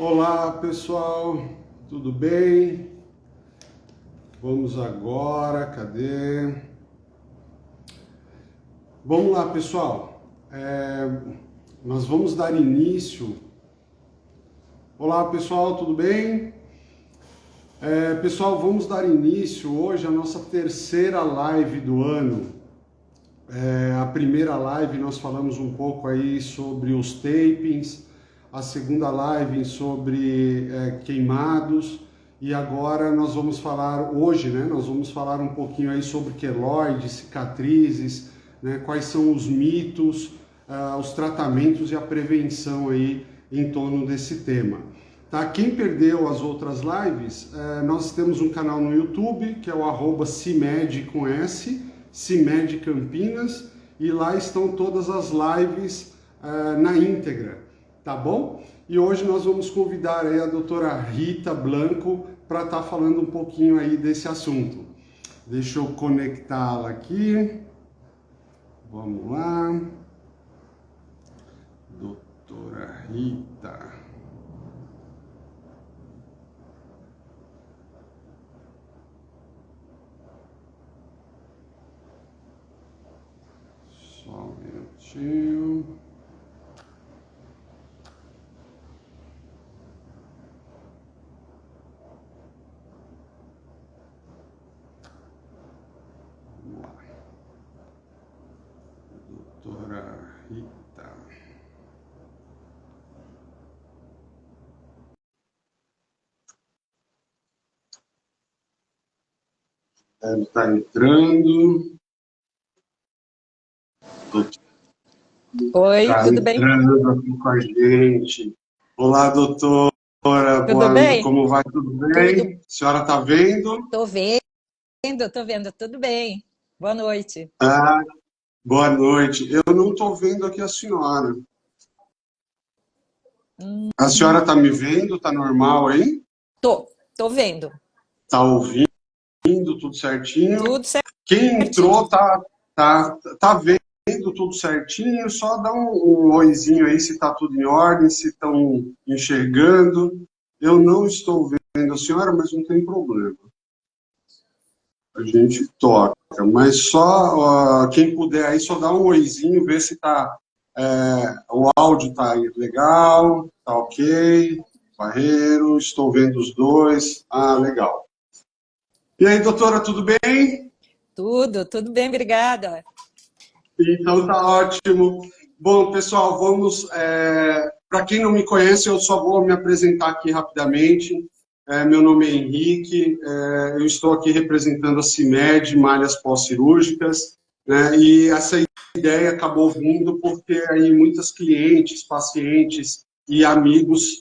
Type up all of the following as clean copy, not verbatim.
Olá pessoal, tudo bem? Vamos agora, cadê? Vamos lá pessoal, nós vamos dar início. Olá pessoal, tudo bem? Pessoal, vamos dar início hoje à nossa terceira live do ano. A primeira live nós falamos um pouco aí sobre os tapings, a segunda live sobre queimados, e agora nós vamos falar, hoje, né, nós vamos falar um pouquinho aí sobre queloides, cicatrizes, né, quais são os mitos, os tratamentos e a prevenção aí em torno desse tema. Tá? Quem perdeu as outras lives, nós temos um canal no YouTube, que é o @CIMED com S, CIMED Campinas, e lá estão todas as lives na íntegra, tá bom? E hoje nós vamos convidar aí a doutora Rita Blanco para estar falando um pouquinho aí desse assunto. Deixa eu conectá-la aqui. Vamos lá. Doutora Rita. Só um minutinho. Vamos lá. Doutora Rita. Deve estar entrando. Oi, tudo bem? Entrando aqui com a gente. Olá, doutora. Tudo bem? Como vai? Tudo bem? A senhora está vendo? Tô vendo, tudo bem. Boa noite. Ah, boa noite. Eu não estou vendo aqui a senhora. A senhora está me vendo? Está normal aí? Tô vendo. Está ouvindo tudo certinho? Tudo certo. Quem entrou tá vendo tudo certinho? Só dá um oizinho aí se está tudo em ordem, se estão enxergando. Eu não estou vendo a senhora, mas não tem problema. A gente toca, mas só quem puder aí só dá um oizinho, ver se o áudio tá legal, tá ok, Barreiro, estou vendo os dois, legal. E aí, doutora, tudo bem? Tudo bem, obrigada. Então tá ótimo. Bom, pessoal, vamos, para quem não me conhece, eu só vou me apresentar aqui rapidamente. Meu nome é Henrique, eu estou aqui representando a CIMED, malhas pós-cirúrgicas, né, e essa ideia acabou vindo porque aí muitas clientes, pacientes e amigos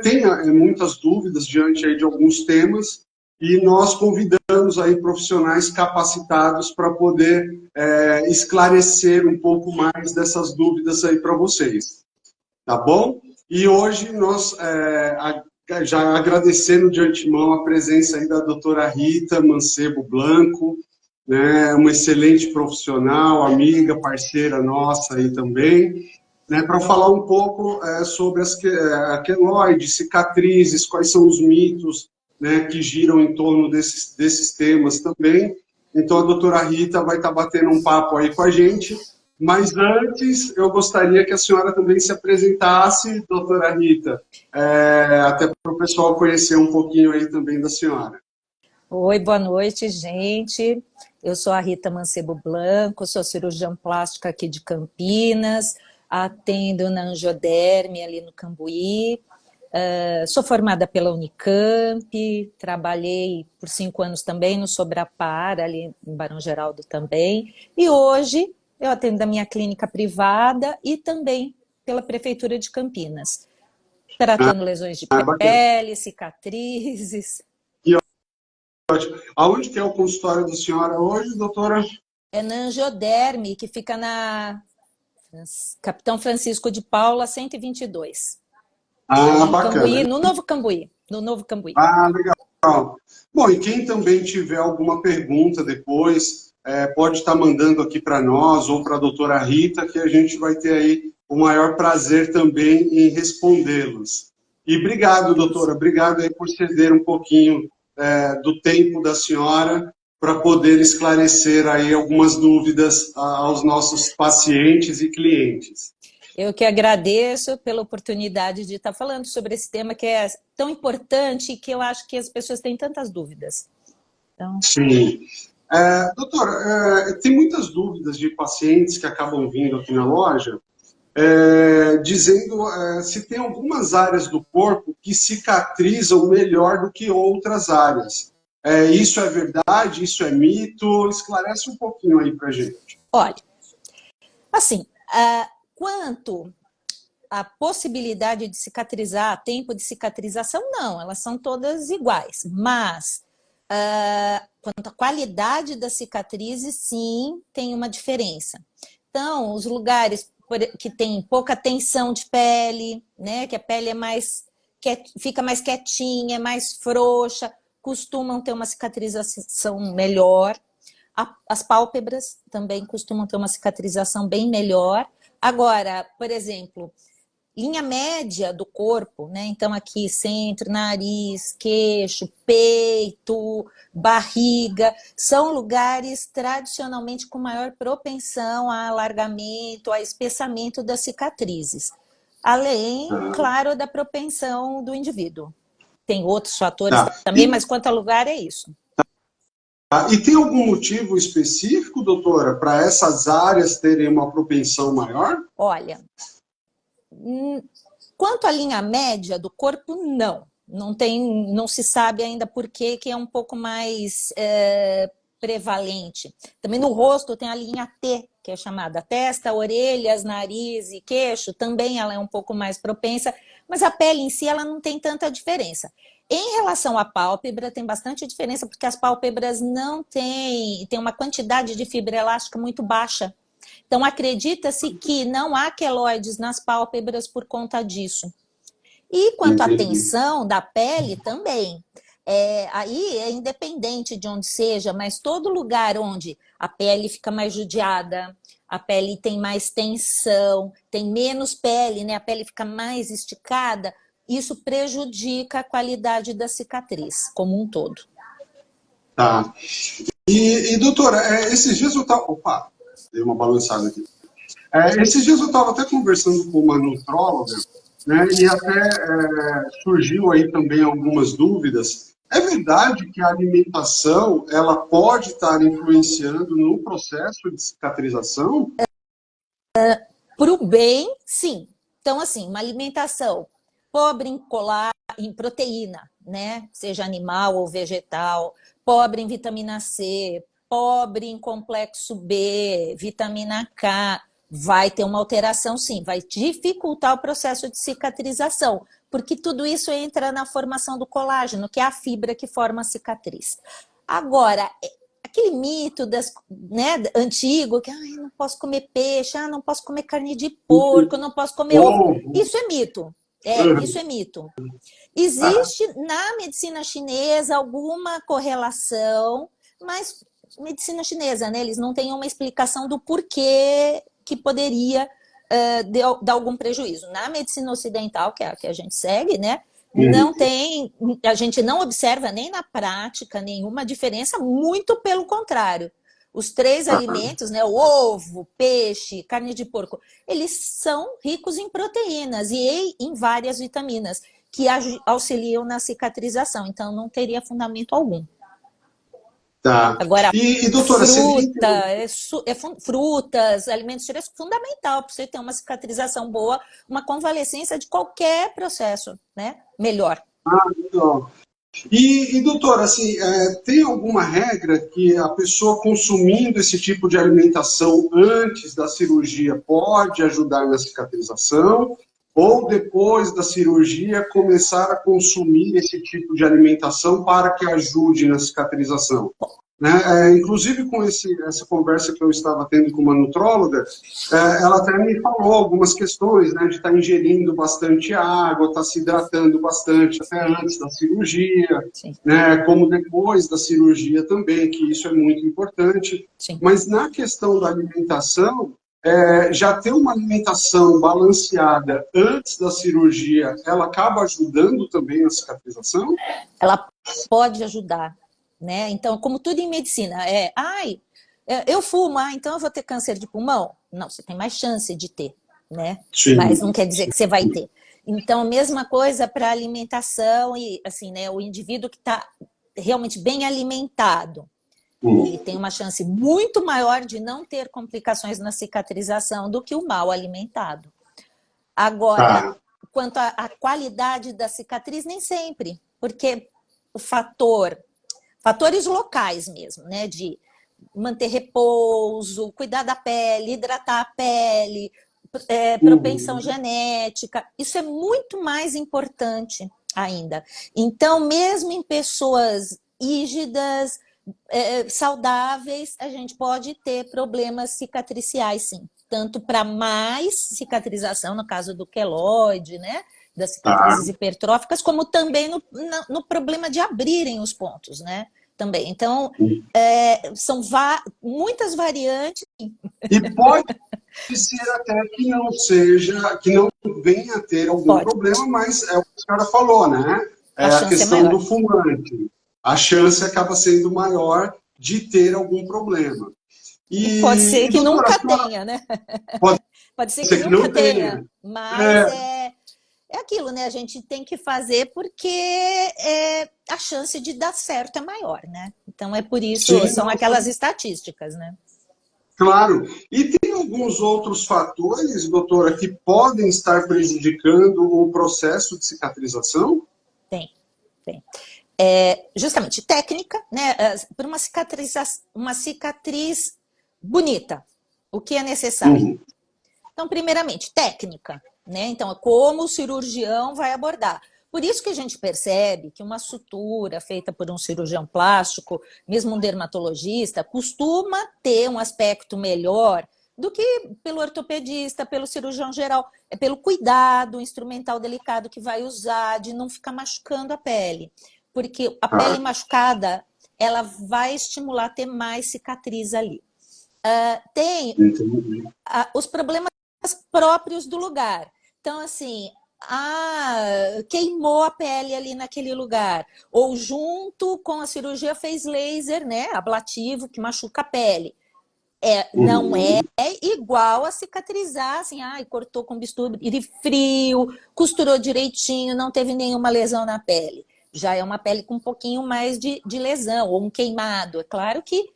têm muitas dúvidas diante aí de alguns temas, e nós convidamos aí profissionais capacitados para poder esclarecer um pouco mais dessas dúvidas aí para vocês, tá bom? E hoje nós, já agradecendo de antemão a presença aí da doutora Rita Mancebo Blanco, né, uma excelente profissional, amiga, parceira nossa aí também, né, para falar um pouco sobre as queloides, cicatrizes, quais são os mitos, né, que giram em torno desses temas também. Então a doutora Rita vai estar batendo um papo aí com a gente. Mas antes, eu gostaria que a senhora também se apresentasse, doutora Rita, até para o pessoal conhecer um pouquinho aí também da senhora. Oi, boa noite, gente. Eu sou a Rita Mancebo Blanco, sou cirurgiã plástica aqui de Campinas, atendo na Angioderme, ali no Cambuí. Sou formada pela Unicamp, trabalhei por 5 anos também no Sobrapar, ali em Barão Geraldo também. E hoje eu atendo da minha clínica privada e também pela Prefeitura de Campinas, tratando lesões de pele, cicatrizes. Ótimo. Aonde que é o consultório da senhora hoje, doutora? É na Angioderme, que fica na Capitão Francisco de Paula, 122. Bacana. Cambuí, no Novo Cambuí. Legal. Bom, e quem também tiver alguma pergunta depois, pode estar mandando aqui para nós ou para a doutora Rita, que a gente vai ter aí o maior prazer também em respondê-los. E obrigado, doutora, obrigado aí por ceder um pouquinho do tempo da senhora para poder esclarecer aí algumas dúvidas aos nossos pacientes e clientes. Eu que agradeço pela oportunidade de estar falando sobre esse tema que é tão importante e que eu acho que as pessoas têm tantas dúvidas. Então... Sim. Doutora, tem muitas dúvidas de pacientes que acabam vindo aqui na loja, dizendo se tem algumas áreas do corpo que cicatrizam melhor do que outras áreas. Isso é verdade? Isso é mito? Esclarece um pouquinho aí pra gente. Olha, assim, quanto à possibilidade de cicatrizar, tempo de cicatrização, não, elas são todas iguais, mas quanto à qualidade das cicatrizes, sim, tem uma diferença. Então, os lugares que tem pouca tensão de pele, né, que a pele fica mais quietinha, mais frouxa, costumam ter uma cicatrização melhor. As pálpebras também costumam ter uma cicatrização bem melhor. Agora, por exemplo, linha média do corpo, né? Então aqui centro, nariz, queixo, peito, barriga, são lugares tradicionalmente com maior propensão a alargamento, a espessamento das cicatrizes. Além, claro, da propensão do indivíduo. Tem outros fatores também, mas quanto ao lugar é isso. E tem algum motivo específico, doutora, para essas áreas terem uma propensão maior? Olha, quanto à linha média do corpo, não se sabe ainda por que é um pouco mais prevalente. Também no rosto tem a linha T, que é chamada testa, orelhas, nariz e queixo, também ela é um pouco mais propensa, mas a pele em si ela não tem tanta diferença. Em relação à pálpebra, tem bastante diferença, porque as pálpebras não tem uma quantidade de fibra elástica muito baixa. Então, acredita-se que não há queloides nas pálpebras por conta disso. E quanto à tensão da pele, também. Aí é independente de onde seja, mas todo lugar onde a pele fica mais judiada, a pele tem mais tensão, tem menos pele, né? A pele fica mais esticada, isso prejudica a qualidade da cicatriz como um todo. Tá. E doutora, esses dias eu estava... Opa, dei uma balançada aqui. Esses dias eu estava até conversando com uma nutróloga, né, e até surgiu aí também algumas dúvidas. É verdade que a alimentação ela pode estar influenciando no processo de cicatrização? Para o bem, sim. Então, assim, uma alimentação pobre em proteína, né? Seja animal ou vegetal, pobre em vitamina C, pobre em complexo B, vitamina K, vai ter uma alteração sim, vai dificultar o processo de cicatrização, porque tudo isso entra na formação do colágeno, que é a fibra que forma a cicatriz. Agora, aquele mito antigo, que não posso comer peixe, não posso comer carne de porco, não posso comer ovo, isso é mito. Isso é mito. Existe na medicina chinesa alguma correlação, mas medicina chinesa, né, eles não têm uma explicação do porquê que poderia dar algum prejuízo. Na medicina ocidental, que é a que a gente segue, né, a gente não observa nem na prática nenhuma diferença, muito pelo contrário. Os três alimentos, né, o ovo, peixe, carne de porco, eles são ricos em proteínas e em várias vitaminas que auxiliam na cicatrização, então não teria fundamento algum. Tá. Agora, e doutora, frutas, alimentos diretos, fundamental para você ter uma cicatrização boa, uma convalescência de qualquer processo, né? Melhor. Então. E doutora, assim, tem alguma regra que a pessoa consumindo esse tipo de alimentação antes da cirurgia pode ajudar na cicatrização? Ou depois da cirurgia começar a consumir esse tipo de alimentação para que ajude na cicatrização? Né? Inclusive com essa conversa que eu estava tendo com uma nutróloga, ela até me falou algumas questões, né, de estar ingerindo bastante água, estar se hidratando bastante até antes da cirurgia, né, como depois da cirurgia também, que isso é muito importante. Sim. Mas na questão da alimentação, já ter uma alimentação balanceada antes da cirurgia, ela acaba ajudando também a cicatrização? Ela pode ajudar, né? Então, como tudo em medicina, eu fumo, então eu vou ter câncer de pulmão? Não, você tem mais chance de ter, né? Sim. Mas não quer dizer que você vai ter. Então, mesma coisa para alimentação e, assim, né, o indivíduo que está realmente bem alimentado, ele tem uma chance muito maior de não ter complicações na cicatrização do que o mal alimentado. Agora, quanto à qualidade da cicatriz, nem sempre, porque o fatores locais mesmo, né, de manter repouso, cuidar da pele, hidratar a pele, propensão genética, isso é muito mais importante ainda. Então, mesmo em pessoas rígidas, saudáveis, a gente pode ter problemas cicatriciais, sim. Tanto para mais cicatrização, no caso do queloide, né? Das cicatrizes hipertróficas, como também no problema de abrirem os pontos, né? Também. Então, são muitas variantes. E pode ser até que não seja, que não venha a ter algum problema, mas é o que a senhora falou, né? A questão do fumante. A chance acaba sendo maior de ter algum problema. E pode ser que doutora, nunca tenha, né? Pode ser que nunca tenha, mas é aquilo, né? A gente tem que fazer porque a chance de dar certo é maior, né? Então é por isso, são aquelas estatísticas, né? Claro. E tem alguns outros fatores, doutora, que podem estar prejudicando o processo de cicatrização? Tem. Justamente, técnica, né? Para uma cicatriz bonita, o que é necessário? Então, primeiramente, técnica, né? Então, como o cirurgião vai abordar. Por isso que a gente percebe que uma sutura feita por um cirurgião plástico, mesmo um dermatologista, costuma ter um aspecto melhor do que pelo ortopedista, pelo cirurgião geral. É pelo cuidado instrumental delicado que vai usar, de não ficar machucando a pele. Porque a pele machucada, ela vai estimular a ter mais cicatriz ali. Tem os problemas próprios do lugar. Então, assim, queimou a pele ali naquele lugar. Ou junto com a cirurgia fez laser, né, ablativo, que machuca a pele. Não é igual a cicatrizar, assim, cortou com bisturi frio, costurou direitinho, não teve nenhuma lesão na pele. Já é uma pele com um pouquinho mais de lesão, ou um queimado. É claro que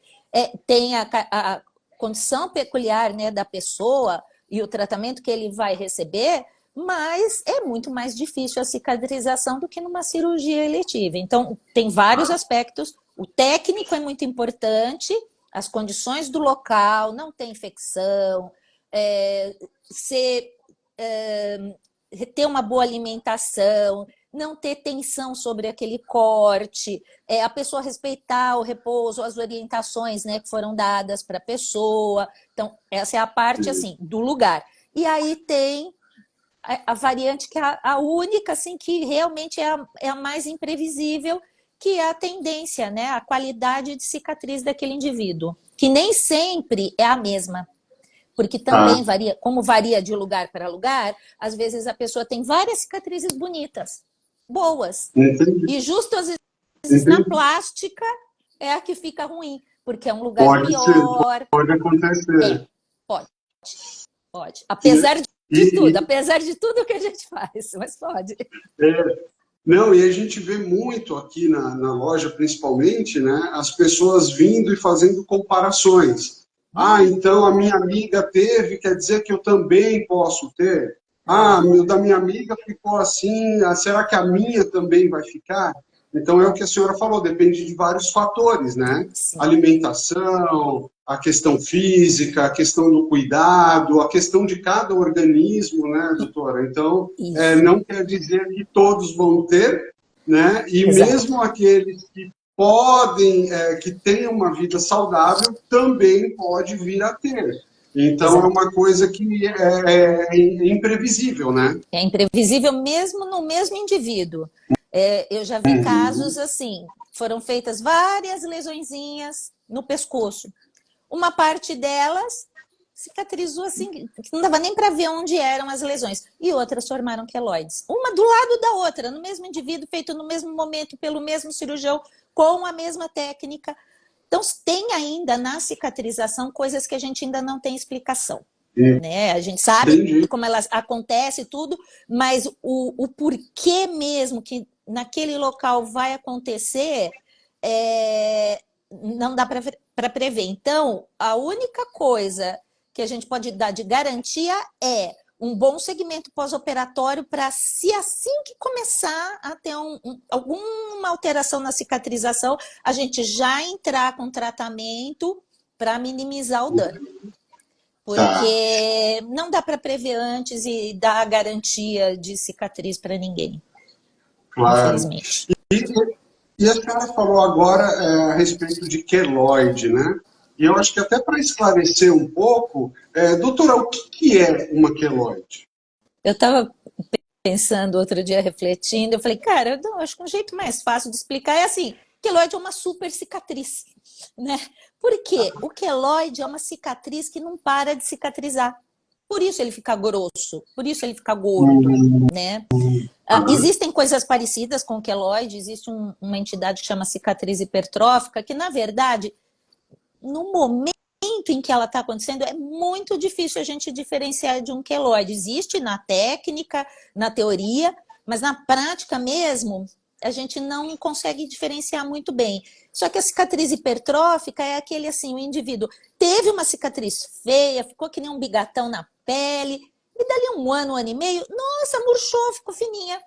tem a condição peculiar, né, da pessoa e o tratamento que ele vai receber, mas é muito mais difícil a cicatrização do que numa cirurgia eletiva. Então, tem vários aspectos. O técnico é muito importante, as condições do local, não ter infecção, ter uma boa alimentação, não ter tensão sobre aquele corte, a pessoa respeitar o repouso, as orientações, né, que foram dadas para a pessoa. Então, essa é a parte assim, do lugar. E aí tem a variante que é a única, assim, que realmente é a mais imprevisível, que é a tendência, né, a qualidade de cicatriz daquele indivíduo, que nem sempre é a mesma. Porque também varia, como varia de lugar para lugar, às vezes a pessoa tem várias cicatrizes bonitas, boas. E justo às vezes na plástica é a que fica ruim, porque é um lugar pior. Pode acontecer. Pode. Apesar de tudo que a gente faz, mas pode. Não, e a gente vê muito aqui na loja, principalmente, né, as pessoas vindo e fazendo comparações. Então a minha amiga teve, quer dizer que eu também posso ter? O da minha amiga ficou assim, será que a minha também vai ficar? Então é o que a senhora falou, depende de vários fatores, né? Sim. Alimentação, a questão física, a questão do cuidado, a questão de cada organismo, né, doutora? Então, não quer dizer que todos vão ter, né? E mesmo aqueles que podem, que tenham uma vida saudável, também pode vir a ter. Então, é uma coisa que é imprevisível, né? É imprevisível mesmo no mesmo indivíduo. Eu já vi casos assim, foram feitas várias lesõezinhas no pescoço. Uma parte delas cicatrizou assim, que não dava nem para ver onde eram as lesões. E outras formaram queloides. Uma do lado da outra, no mesmo indivíduo, feito no mesmo momento, pelo mesmo cirurgião, com a mesma técnica. Então, tem ainda na cicatrização coisas que a gente ainda não tem explicação. Né? A gente sabe como elas acontecem e tudo, mas o porquê mesmo que naquele local vai acontecer, não dá para prever. Então, a única coisa que a gente pode dar de garantia é um bom segmento pós-operatório para, se assim que começar a ter alguma alteração na cicatrização, a gente já entrar com tratamento para minimizar o dano. Porque não dá para prever antes e dar a garantia de cicatriz para ninguém. Claro. Infelizmente. E a senhora falou agora a respeito de queloide, né? E eu acho que até para esclarecer um pouco, doutora, o que é uma queloide? Eu estava pensando outro dia, refletindo, eu falei, cara, eu acho que um jeito mais fácil de explicar é assim, queloide é uma super cicatriz, né? Por quê? O queloide é uma cicatriz que não para de cicatrizar. Por isso ele fica grosso, por isso ele fica gordo, né? Existem coisas parecidas com o queloide, existe uma entidade que chama cicatriz hipertrófica, que na verdade, no momento em que ela está acontecendo, é muito difícil a gente diferenciar de um queloide. Existe na técnica, na teoria, mas na prática mesmo, a gente não consegue diferenciar muito bem. Só que a cicatriz hipertrófica é aquele assim, o indivíduo teve uma cicatriz feia, ficou que nem um bigatão na pele, e dali um ano e meio, nossa, murchou, ficou fininha.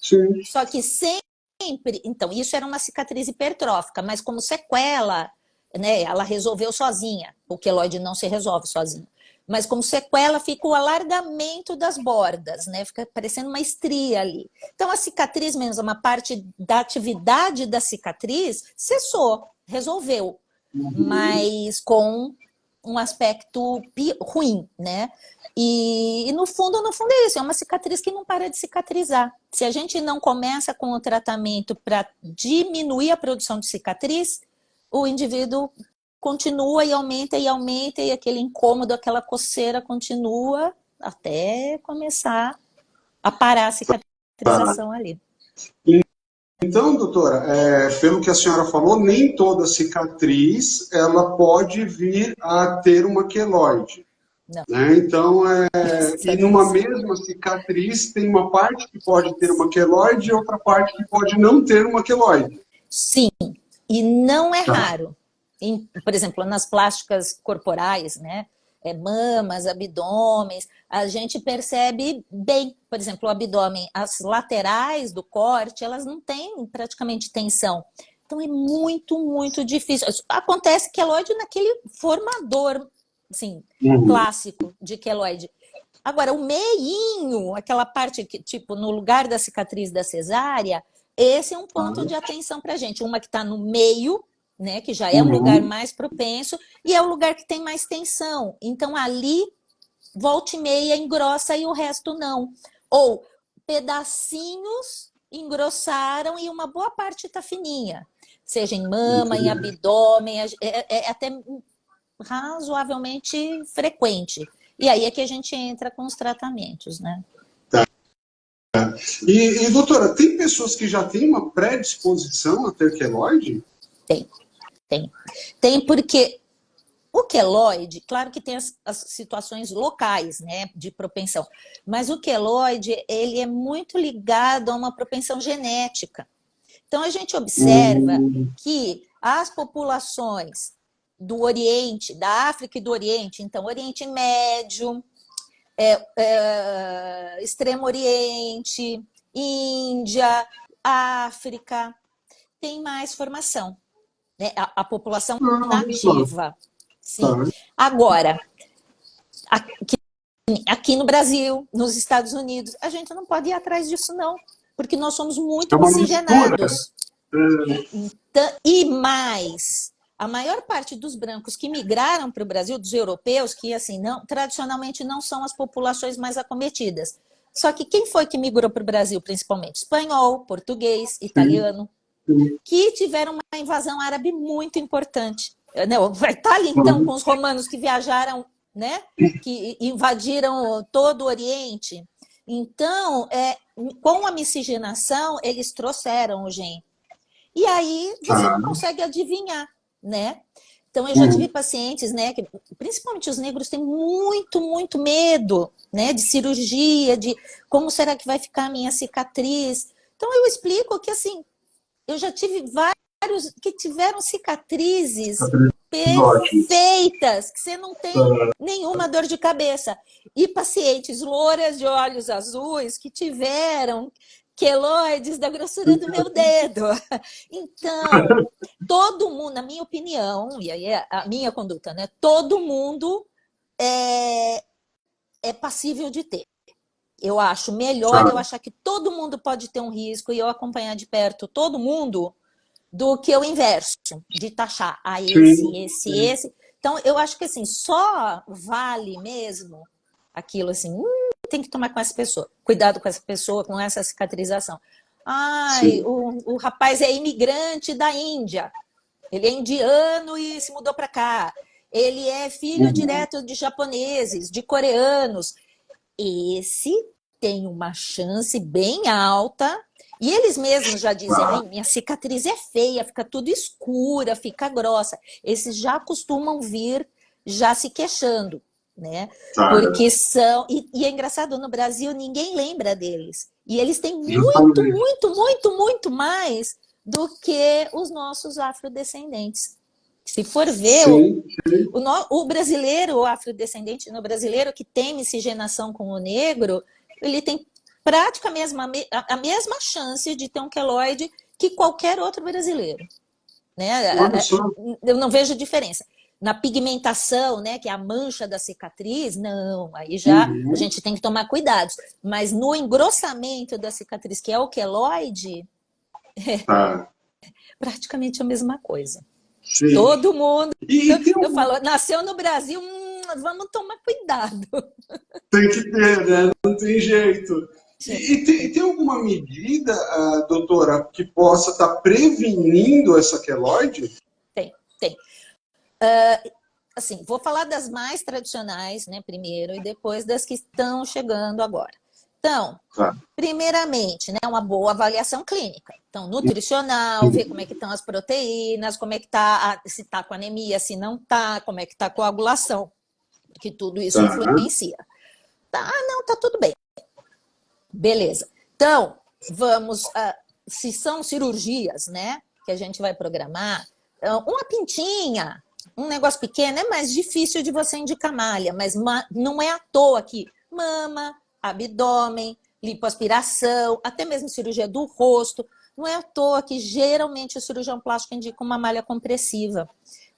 Sim. Só que sempre... Então, isso era uma cicatriz hipertrófica, mas como sequela, né, ela resolveu sozinha. O queloide não se resolve sozinho. Mas como sequela fica o alargamento das bordas, né? Fica parecendo uma estria ali. Então a cicatriz mesmo, uma parte da atividade da cicatriz cessou, resolveu, mas com um aspecto ruim, né? E no fundo é isso, é uma cicatriz que não para de cicatrizar. Se a gente não começa com o tratamento para diminuir a produção de cicatriz, o indivíduo continua e aumenta, e aquele incômodo, aquela coceira continua até começar a parar a cicatrização ali. Então, doutora, pelo que a senhora falou, nem toda cicatriz ela pode vir a ter uma queloide. Não. Né? Então, e numa mesma cicatriz tem uma parte que pode ter uma queloide e outra parte que pode não ter uma queloide. Sim, e não é raro. Por exemplo, nas plásticas corporais, né? Mamas, abdômenes, a gente percebe bem, por exemplo, o abdômen, as laterais do corte, elas não têm praticamente tensão. Então é muito, muito difícil. Acontece queloide naquele formador, assim, clássico de queloide. Agora, o meinho, aquela parte que, tipo, no lugar da cicatriz da cesárea, esse é um ponto de atenção pra gente. Uma que está no meio, né, que já é um lugar mais propenso, e é o lugar que tem mais tensão. Então, ali, volta e meia, engrossa e o resto não. Ou pedacinhos engrossaram e uma boa parte está fininha. Seja em mama, em abdômen, é até razoavelmente frequente. E aí é que a gente entra com os tratamentos, né? E doutora, tem pessoas que já têm uma predisposição a ter queloide? Tem porque o queloide, claro que tem as situações locais, né, de propensão, mas o queloide, ele é muito ligado a uma propensão genética. Então, a gente observa que as populações do Oriente, da África e do Oriente, então, Oriente Médio, Extremo Oriente, Índia, África, tem mais formação. Né? A população nativa. Sim. Agora, aqui no Brasil, nos Estados Unidos, a gente não pode ir atrás disso, não, porque nós somos muito miscigenados. Então, e mais, a maior parte dos brancos que migraram para o Brasil, dos europeus, que assim, tradicionalmente não são as populações mais acometidas. Só que quem foi que migrou para o Brasil, principalmente? Espanhol, português, italiano, que tiveram uma invasão árabe muito importante. Vai estar ali, então, com os romanos que viajaram né? Que invadiram todo o Oriente. Então, com a miscigenação, eles trouxeram o gene. E aí você não consegue adivinhar, né? Então, eu já tive pacientes, né, que, principalmente os negros, têm muito, muito medo, né, de cirurgia, de como será que vai ficar a minha cicatriz. Então, eu explico que, assim, eu já tive vários que tiveram cicatrizes perfeitas, que você não tem nenhuma dor de cabeça. E pacientes louras de olhos azuis que tiveram queloides da grossura do meu dedo. Então, todo mundo, na minha opinião, e aí é a minha conduta, né? Todo mundo é passível de ter. Eu acho melhor eu achar que todo mundo pode ter um risco e eu acompanhar de perto todo mundo do que o inverso, de taxar esse. Então, eu acho que assim, só vale mesmo aquilo assim, tem que tomar com essa pessoa, cuidado com essa pessoa, com essa cicatrização. Ai, o rapaz é imigrante da Índia, ele é indiano e se mudou para cá. Ele é filho direto de japoneses, de coreanos. Esse tem uma chance bem alta. E eles mesmos já dizem, ai, minha cicatriz é feia, fica tudo escura, fica grossa. Esses já costumam vir já se queixando, né? Porque são... E é engraçado, no Brasil ninguém lembra deles. E eles têm muito, muito, muito, muito mais do que os nossos afrodescendentes. Se for ver, o brasileiro, o afrodescendente no brasileiro que tem miscigenação com o negro, ele tem praticamente a mesma chance de ter um queloide que qualquer outro brasileiro. Né? Eu não vejo diferença. Na pigmentação, né, que é a mancha da cicatriz, não, aí já a gente tem que tomar cuidado. Mas no engrossamento da cicatriz, que é o queloide, praticamente a mesma coisa. Sim. Todo mundo, eu falo, nasceu no Brasil, vamos tomar cuidado. Tem que ter, né? Não tem jeito. E tem alguma medida, doutora, que possa estar prevenindo essa queloide? Tem. Assim, vou falar das mais tradicionais, né, primeiro, e depois das que estão chegando agora. Então, primeiramente, né, uma boa avaliação clínica. Então, nutricional, ver como é que estão as proteínas, como é que está, se está com anemia, se não está, como é que está a coagulação, porque tudo isso influencia. Tá, não, tá tudo bem. Beleza. Então, vamos, se são cirurgias, né, que a gente vai programar, uma pintinha, um negócio pequeno, é mais difícil de você indicar malha, mas não é à toa que mama, abdômen, lipoaspiração, até mesmo cirurgia do rosto, não é à toa que geralmente o cirurgião plástico indica uma malha compressiva,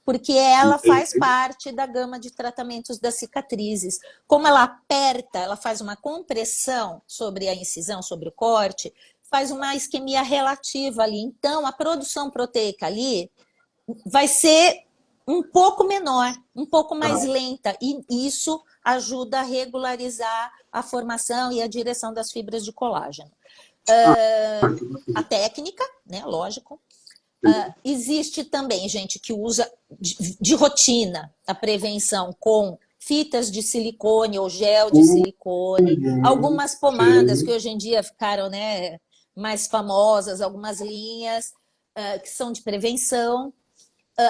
porque ela faz parte da gama de tratamentos das cicatrizes. Como ela aperta, ela faz uma compressão sobre a incisão, sobre o corte, faz uma isquemia relativa ali. Então, a produção proteica ali vai ser um pouco menor, um pouco mais lenta, e isso ajuda a regularizar a formação e a direção das fibras de colágeno. A técnica, né, lógico. Existe também gente que usa de rotina a prevenção com fitas de silicone ou gel de silicone, algumas pomadas que hoje em dia ficaram, né, mais famosas, algumas linhas que são de prevenção.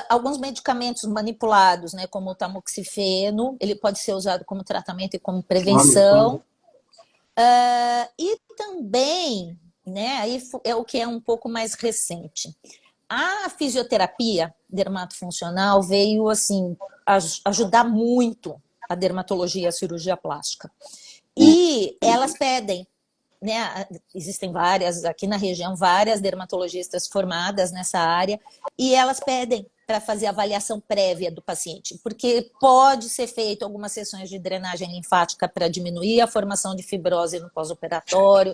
Alguns medicamentos manipulados, né, como o tamoxifeno, ele pode ser usado como tratamento e como prevenção. E também, né, aí é o que é um pouco mais recente. A fisioterapia dermatofuncional veio assim, ajudar muito a dermatologia e a cirurgia plástica. E elas pedem, né, existem várias, aqui na região, várias dermatologistas formadas nessa área, e elas pedem para fazer avaliação prévia do paciente, porque pode ser feito algumas sessões de drenagem linfática para diminuir a formação de fibrose no pós-operatório,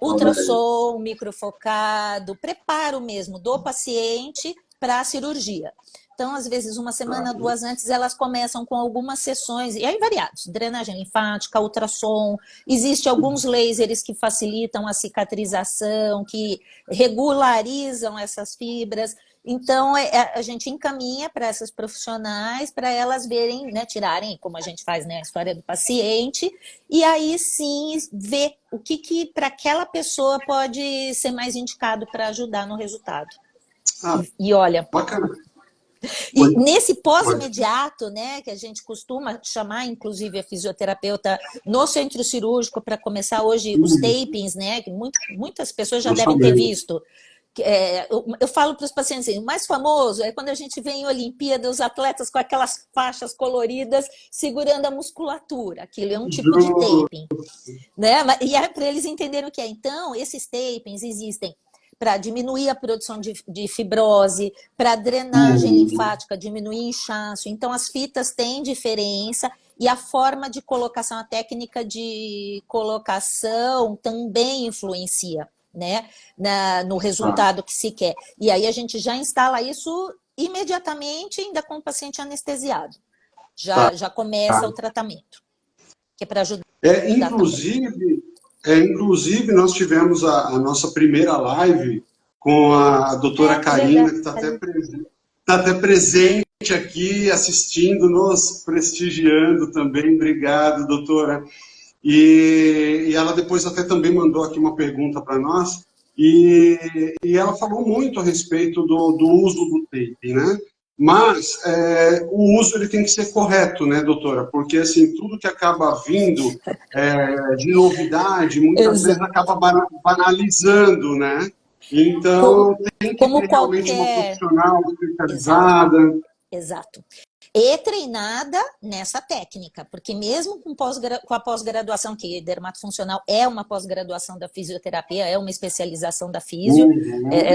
ultrassom microfocado, preparo mesmo do paciente para a cirurgia. Então, às vezes, uma semana, 2 antes, elas começam com algumas sessões, e aí variados, drenagem linfática, ultrassom, existem alguns lasers que facilitam a cicatrização, que regularizam essas fibras. Então, a gente encaminha para essas profissionais, para elas verem, né, tirarem, como a gente faz, né, a história do paciente, e aí sim ver o que para aquela pessoa pode ser mais indicado para ajudar no resultado. Ah, E olha, bacana. e nesse Pode. pós-imediato, né, que a gente costuma chamar, inclusive, a fisioterapeuta no centro cirúrgico para começar hoje os tapings, né, que muitas pessoas já devem ter Justamente. visto. Eu falo para os pacientes assim, o mais famoso é quando a gente vê em Olimpíada os atletas com aquelas faixas coloridas segurando a musculatura. Aquilo é um tipo de taping, né? E é para eles entenderem o que é. Então, esses tapings existem para diminuir a produção de fibrose, para drenagem linfática, diminuir inchaço. Então, as fitas têm diferença e a forma de colocação, a técnica de colocação também influencia, né, no resultado que se quer. E aí a gente já instala isso imediatamente, ainda com o paciente anestesiado. Já começa o tratamento, que é para ajudar também. Inclusive, nós tivemos a nossa primeira live com a doutora Karina, que está até presente aqui, assistindo, nos prestigiando também. Obrigado, doutora. E ela depois até também mandou aqui uma pergunta para nós, e ela falou muito a respeito do uso do tape, né? Mas o uso ele tem que ser correto, né, doutora? Porque assim, tudo que acaba vindo de novidade, muitas vezes acaba banalizando, né? Então, tem que Como ter realmente uma qualquer... profissional especializada. Exato. E treinada nessa técnica, porque mesmo com a pós-graduação, que dermatofuncional é uma pós-graduação da fisioterapia, é uma especialização da físio,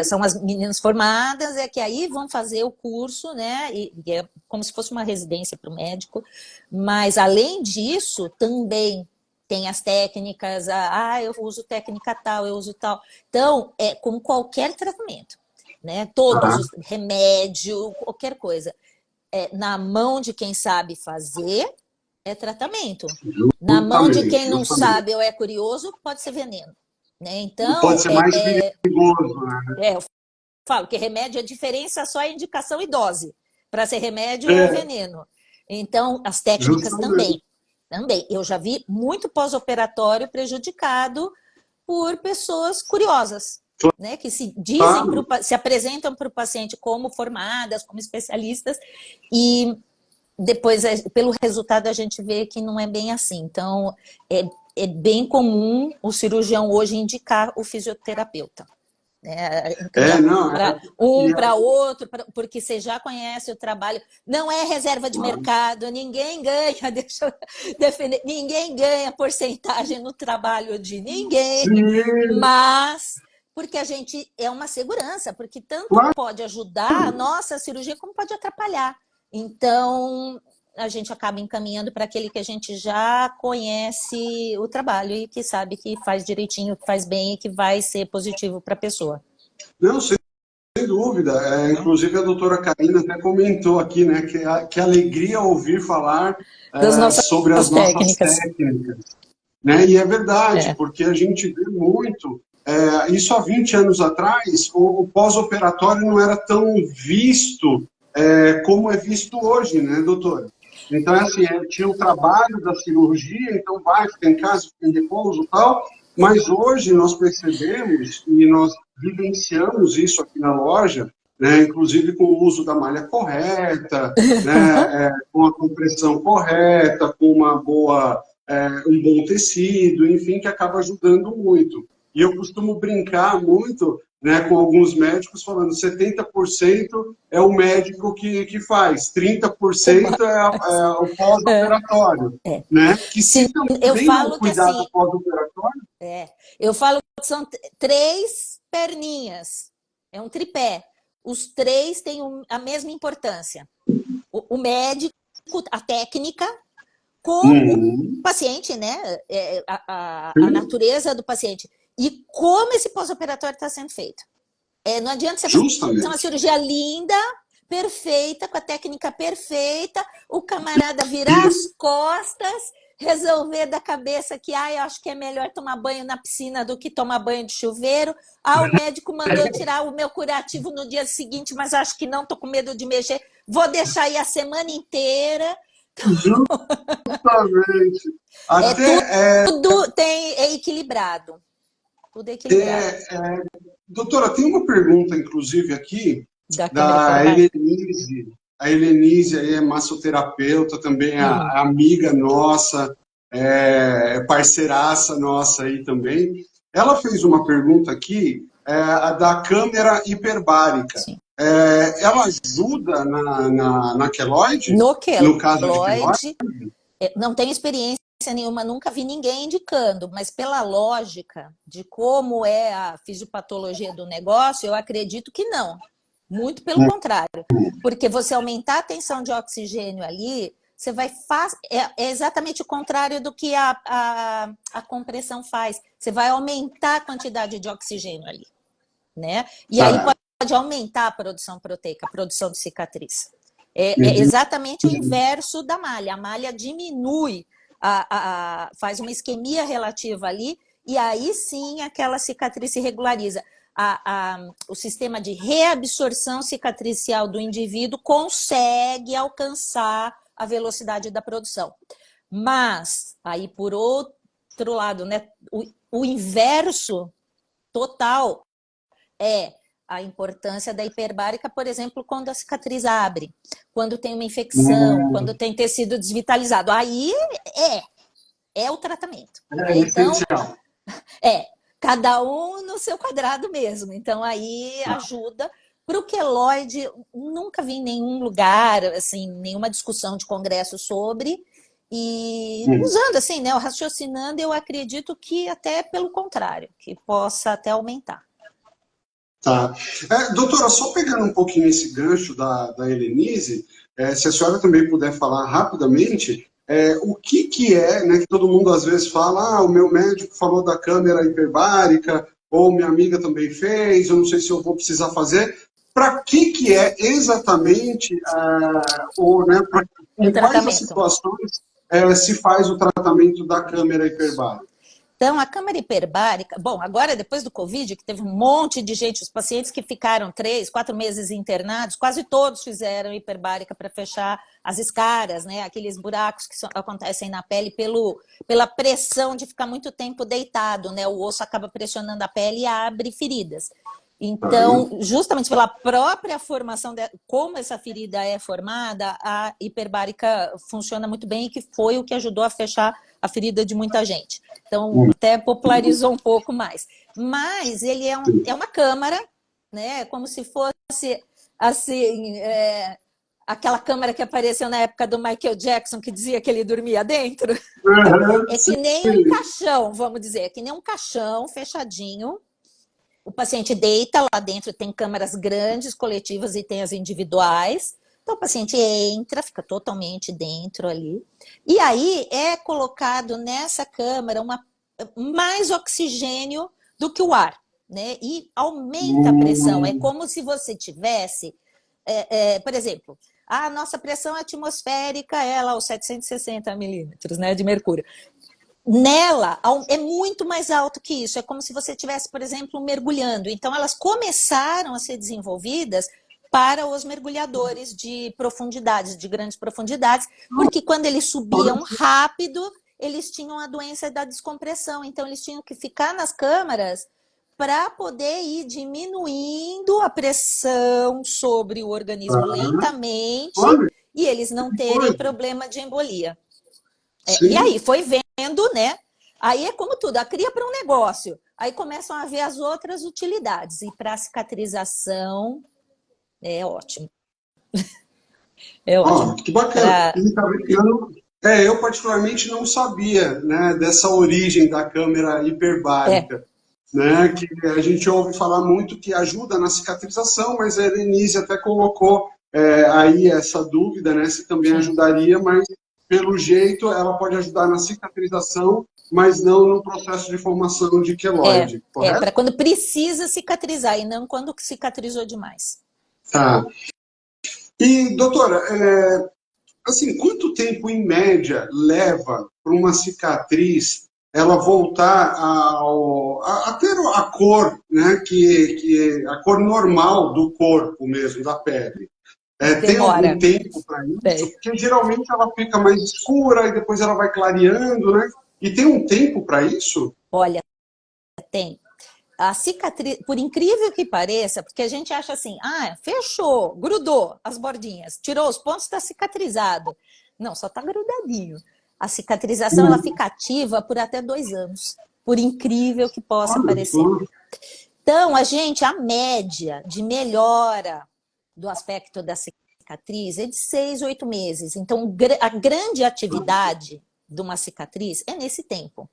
são as meninas formadas, que aí vão fazer o curso, né? E é como se fosse uma residência para o médico, mas além disso, também tem as técnicas, eu uso técnica tal, eu uso tal. Então, é como qualquer tratamento, né? Todos os remédio, qualquer coisa. Na mão de quem sabe fazer, é tratamento. Na mão de quem não sabe ou é curioso, pode ser veneno. Né? Pode Então, ser mais perigoso, né? eu falo que remédio, a diferença só é indicação e dose, para ser remédio ou veneno. Então, as técnicas também. Eu já vi muito pós-operatório prejudicado por pessoas curiosas, né, que se dizem, se apresentam para o paciente como formadas, como especialistas, e depois, pelo resultado, a gente vê que não é bem assim. Então, é bem comum o cirurgião hoje indicar o fisioterapeuta. Para outro, porque você já conhece o trabalho, não é reserva de mercado, ninguém ganha, deixa eu defender, ninguém ganha porcentagem no trabalho de ninguém, mas porque a gente é uma segurança, porque tanto pode ajudar a nossa cirurgia como pode atrapalhar. Então, a gente acaba encaminhando para aquele que a gente já conhece o trabalho e que sabe que faz direitinho, que faz bem e que vai ser positivo para a pessoa. Não, sem dúvida. Inclusive, a doutora Karina até comentou aqui, né, que alegria ouvir falar sobre as nossas técnicas. Né? E é verdade, porque a gente vê muito... isso há 20 anos atrás, o pós-operatório não era tão visto como é visto hoje, né, doutora? Então, assim, tinha o trabalho da cirurgia, então vai, fica em casa, fica em repouso e tal, mas hoje nós percebemos e nós vivenciamos isso aqui na loja, né, inclusive com o uso da malha correta, né, com a compressão correta, com uma boa, um bom tecido, enfim, que acaba ajudando muito. E eu costumo brincar muito, né, com alguns médicos falando 70% é o médico que faz, 30% é o pós-operatório. Né? Que se também não cuidar do pós-operatório... eu falo que são 3 perninhas, é um tripé. Os 3 têm a mesma importância. O médico, a técnica, com o paciente, né? A natureza do paciente. E como esse pós-operatório está sendo feito. Não adianta você fazer uma cirurgia linda, perfeita, com a técnica perfeita, o camarada virar as costas resolver da cabeça que eu acho que é melhor tomar banho na piscina do que tomar banho de chuveiro. O médico mandou tirar o meu curativo no dia seguinte, mas acho que não, estou com medo de mexer. Vou deixar aí a semana inteira. Justamente. Até, Tudo é equilibrado. Tudo é equilibrado. doutora, tem uma pergunta, inclusive, aqui, Da câmera da hiperbárica. Helenise. A Helenise aí é massoterapeuta, também, a amiga nossa, parceiraça nossa aí também. Ela fez uma pergunta aqui, a da câmera hiperbárica. Sim. Ela ajuda na queloide? No No caso de queloide? queloide, não tenho experiência nenhuma, nunca vi ninguém indicando, mas pela lógica de como é a fisiopatologia do negócio, eu acredito que não. Muito pelo contrário. Porque você aumentar a tensão de oxigênio ali, você vai é exatamente o contrário do que a compressão faz. Você vai aumentar a quantidade de oxigênio ali, né? E aí pode aumentar a produção proteica, a produção de cicatriz. É exatamente o inverso da malha. A malha diminui, faz uma isquemia relativa ali, e aí sim aquela cicatriz se regulariza. O sistema de reabsorção cicatricial do indivíduo consegue alcançar a velocidade da produção. Mas, aí por outro lado, né, o inverso total é a importância da hiperbárica, por exemplo, quando a cicatriz abre, quando tem uma infecção, quando tem tecido desvitalizado. Aí é o tratamento. Né? Então, essencial. cada um no seu quadrado mesmo. Então, aí ajuda. Para o queloide, nunca vi em nenhum lugar, assim, nenhuma discussão de congresso sobre. E usando assim, né, raciocinando, eu acredito que até pelo contrário, que possa até aumentar. Tá. Doutora, só pegando um pouquinho esse gancho da Helenise, se a senhora também puder falar rapidamente, o que é, né, que todo mundo às vezes fala, o meu médico falou da câmera hiperbárica, ou minha amiga também fez, eu não sei se eu vou precisar fazer. Para que é exatamente, né, em quais as situações se faz o tratamento da câmera hiperbárica? Então, a câmara hiperbárica, bom, agora depois do Covid, que teve um monte de gente, os pacientes que ficaram 3, 4 meses internados, quase todos fizeram hiperbárica para fechar as escaras, né? Aqueles buracos que acontecem na pele pela pressão de ficar muito tempo deitado, né? O osso acaba pressionando a pele e abre feridas. Então, justamente pela própria formação, como essa ferida é formada, a hiperbárica funciona muito bem e que foi o que ajudou a fechar a ferida de muita gente. Então, até popularizou um pouco mais. Mas ele é uma câmara, né? Como se fosse, assim, aquela câmara que apareceu na época do Michael Jackson, que dizia que ele dormia dentro. É que nem um caixão, vamos dizer, é que nem um caixão fechadinho. O paciente deita lá dentro, tem câmaras grandes, coletivas e tem as individuais. Então, o paciente entra, fica totalmente dentro ali. E aí é colocado nessa câmara mais oxigênio do que o ar, né? E aumenta a pressão. É como se você tivesse, por exemplo, a nossa pressão atmosférica é lá os 760 milímetros, né, de mercúrio. Nela é muito mais alto que isso. É como se você estivesse, por exemplo, mergulhando. Então, elas começaram a ser desenvolvidas para os mergulhadores de profundidades, de grandes profundidades, porque quando eles subiam rápido, eles tinham a doença da descompressão. Então, eles tinham que ficar nas câmaras para poder ir diminuindo a pressão sobre o organismo lentamente e eles não terem problema de embolia. E aí foi vendo, né? Aí é como tudo, a cria para um negócio. Aí começam a ver as outras utilidades. E para a cicatrização é ótimo. É ótimo. Que bacana. Eu particularmente não sabia, né, dessa origem da câmera hiperbárica. Né, que a gente ouve falar muito que ajuda na cicatrização, mas a Helenise até colocou aí essa dúvida, né, se também ajudaria, mas pelo jeito, ela pode ajudar na cicatrização, mas não no processo de formação de queloide, correto? Para quando precisa cicatrizar e não quando cicatrizou demais. Tá. E, doutora, assim, quanto tempo, em média, leva para uma cicatriz ela voltar a ter a cor, né, a cor normal do corpo mesmo, da pele? Tem algum Demora. tempo para isso? Tem. Porque geralmente ela fica mais escura e depois ela vai clareando, né? E tem um tempo para isso? Olha, tem. A cicatriz, por incrível que pareça, porque a gente acha assim, ah, fechou, grudou as bordinhas, tirou os pontos, está cicatrizado. Não, só está grudadinho. A cicatrização ela fica ativa por até 2 anos, por incrível que possa Olha parecer. só. Então, a média de melhora do aspecto da cicatriz é de 6, 8 meses. Então, a grande atividade de uma cicatriz é nesse tempo.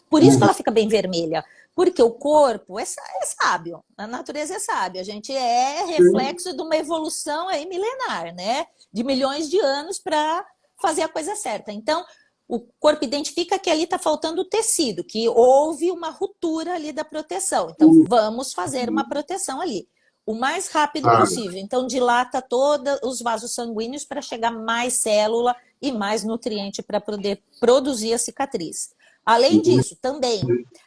Por isso que ela fica bem vermelha. Porque o corpo é sábio, a natureza é sábia. A gente é reflexo de uma evolução aí milenar, né? De milhões de anos para fazer a coisa certa. Então, o corpo identifica que ali está faltando tecido, que houve uma ruptura ali da proteção. Então, vamos fazer uma proteção ali o mais rápido Tá. possível. Então, dilata todos os vasos sanguíneos para chegar mais célula e mais nutriente para poder produzir a cicatriz. Além disso, também,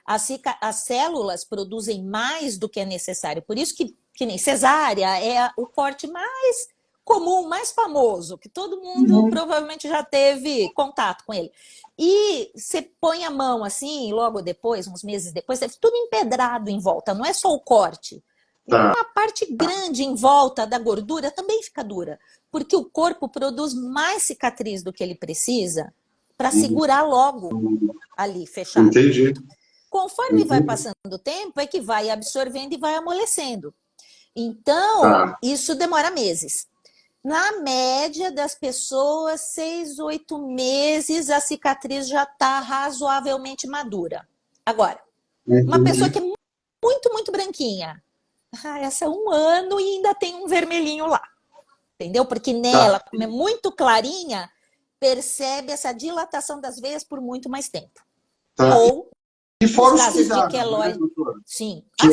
as células produzem mais do que é necessário. Por isso que nem cesárea é o corte mais comum, mais famoso, que todo mundo provavelmente já teve contato com ele. E você põe a mão assim, logo depois, uns meses depois, é tudo empedrado em volta, não é só o corte. Tá. Uma parte grande em volta da gordura também fica dura, porque o corpo produz mais cicatriz do que ele precisa para segurar logo ali, fechado. Entendi. Conforme vai passando o tempo, é que vai absorvendo e vai amolecendo. Então, Tá. isso demora meses. Na média das pessoas, 6, 8 meses, a cicatriz já está razoavelmente madura. Agora, uma pessoa que é muito, muito branquinha, essa é 1 ano e ainda tem um vermelhinho lá. Entendeu? Porque nela, como é muito clarinha, percebe essa dilatação das veias por muito mais tempo. Tá. Ou E fora os os casos de cuidados, né, queloide. doutora? Sim. Que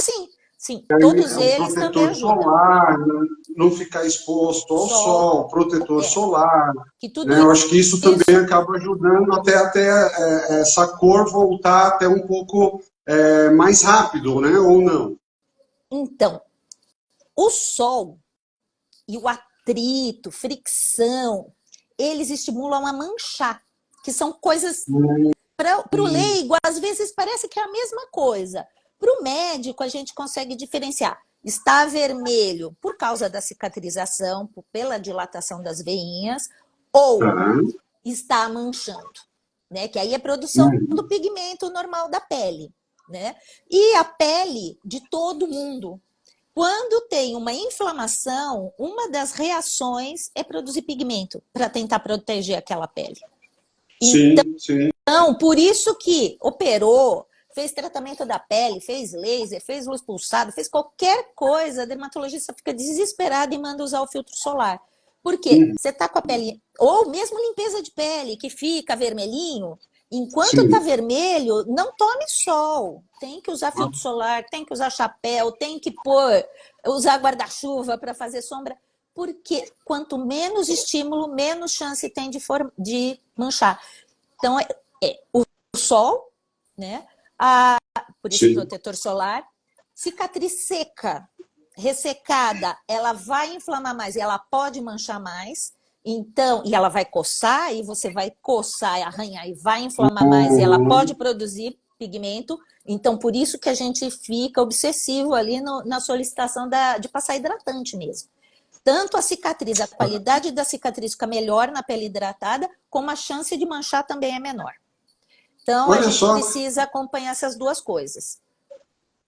Sim. aí Todos é o eles também protetor ajudam. solar, né? Não ficar exposto ao sol, protetor solar. Que tudo Né? Eu acho que isso isso. também acaba ajudando até essa cor voltar até um pouco mais rápido, né? Ou não? Então, o sol e o atrito, fricção, eles estimulam a manchar, que são coisas, para o leigo, às vezes parece que é a mesma coisa. Para o médico, a gente consegue diferenciar. Está vermelho por causa da cicatrização, pela dilatação das veinhas, ou Tá. está manchando, né? Que aí é produção do pigmento normal da pele, né? E a pele de todo mundo. Quando tem uma inflamação, uma das reações é produzir pigmento para tentar proteger aquela pele. Sim, sim. Então, por isso que operou, fez tratamento da pele, fez laser, fez luz pulsada, fez qualquer coisa, a dermatologista fica desesperada e manda usar o filtro solar. Por quê? Você está com a pele, ou mesmo limpeza de pele, que fica vermelhinho, enquanto está vermelho, não tome sol. Tem que usar filtro solar, tem que usar chapéu, tem que usar guarda-chuva para fazer sombra. Porque quanto menos estímulo, menos chance tem de manchar. Então, o sol, né? Por isso, Sim. protetor solar. Cicatriz seca, ressecada, ela vai inflamar mais e ela pode manchar mais. Então, e ela vai coçar, e você vai coçar e arranhar e vai inflamar mais, e ela pode produzir pigmento. Então, por isso que a gente fica obsessivo ali na solicitação de passar hidratante mesmo. Tanto a cicatriz, a qualidade da cicatriz fica melhor na pele hidratada, como a chance de manchar também é menor. Então, Olha a gente só. precisa acompanhar essas duas coisas.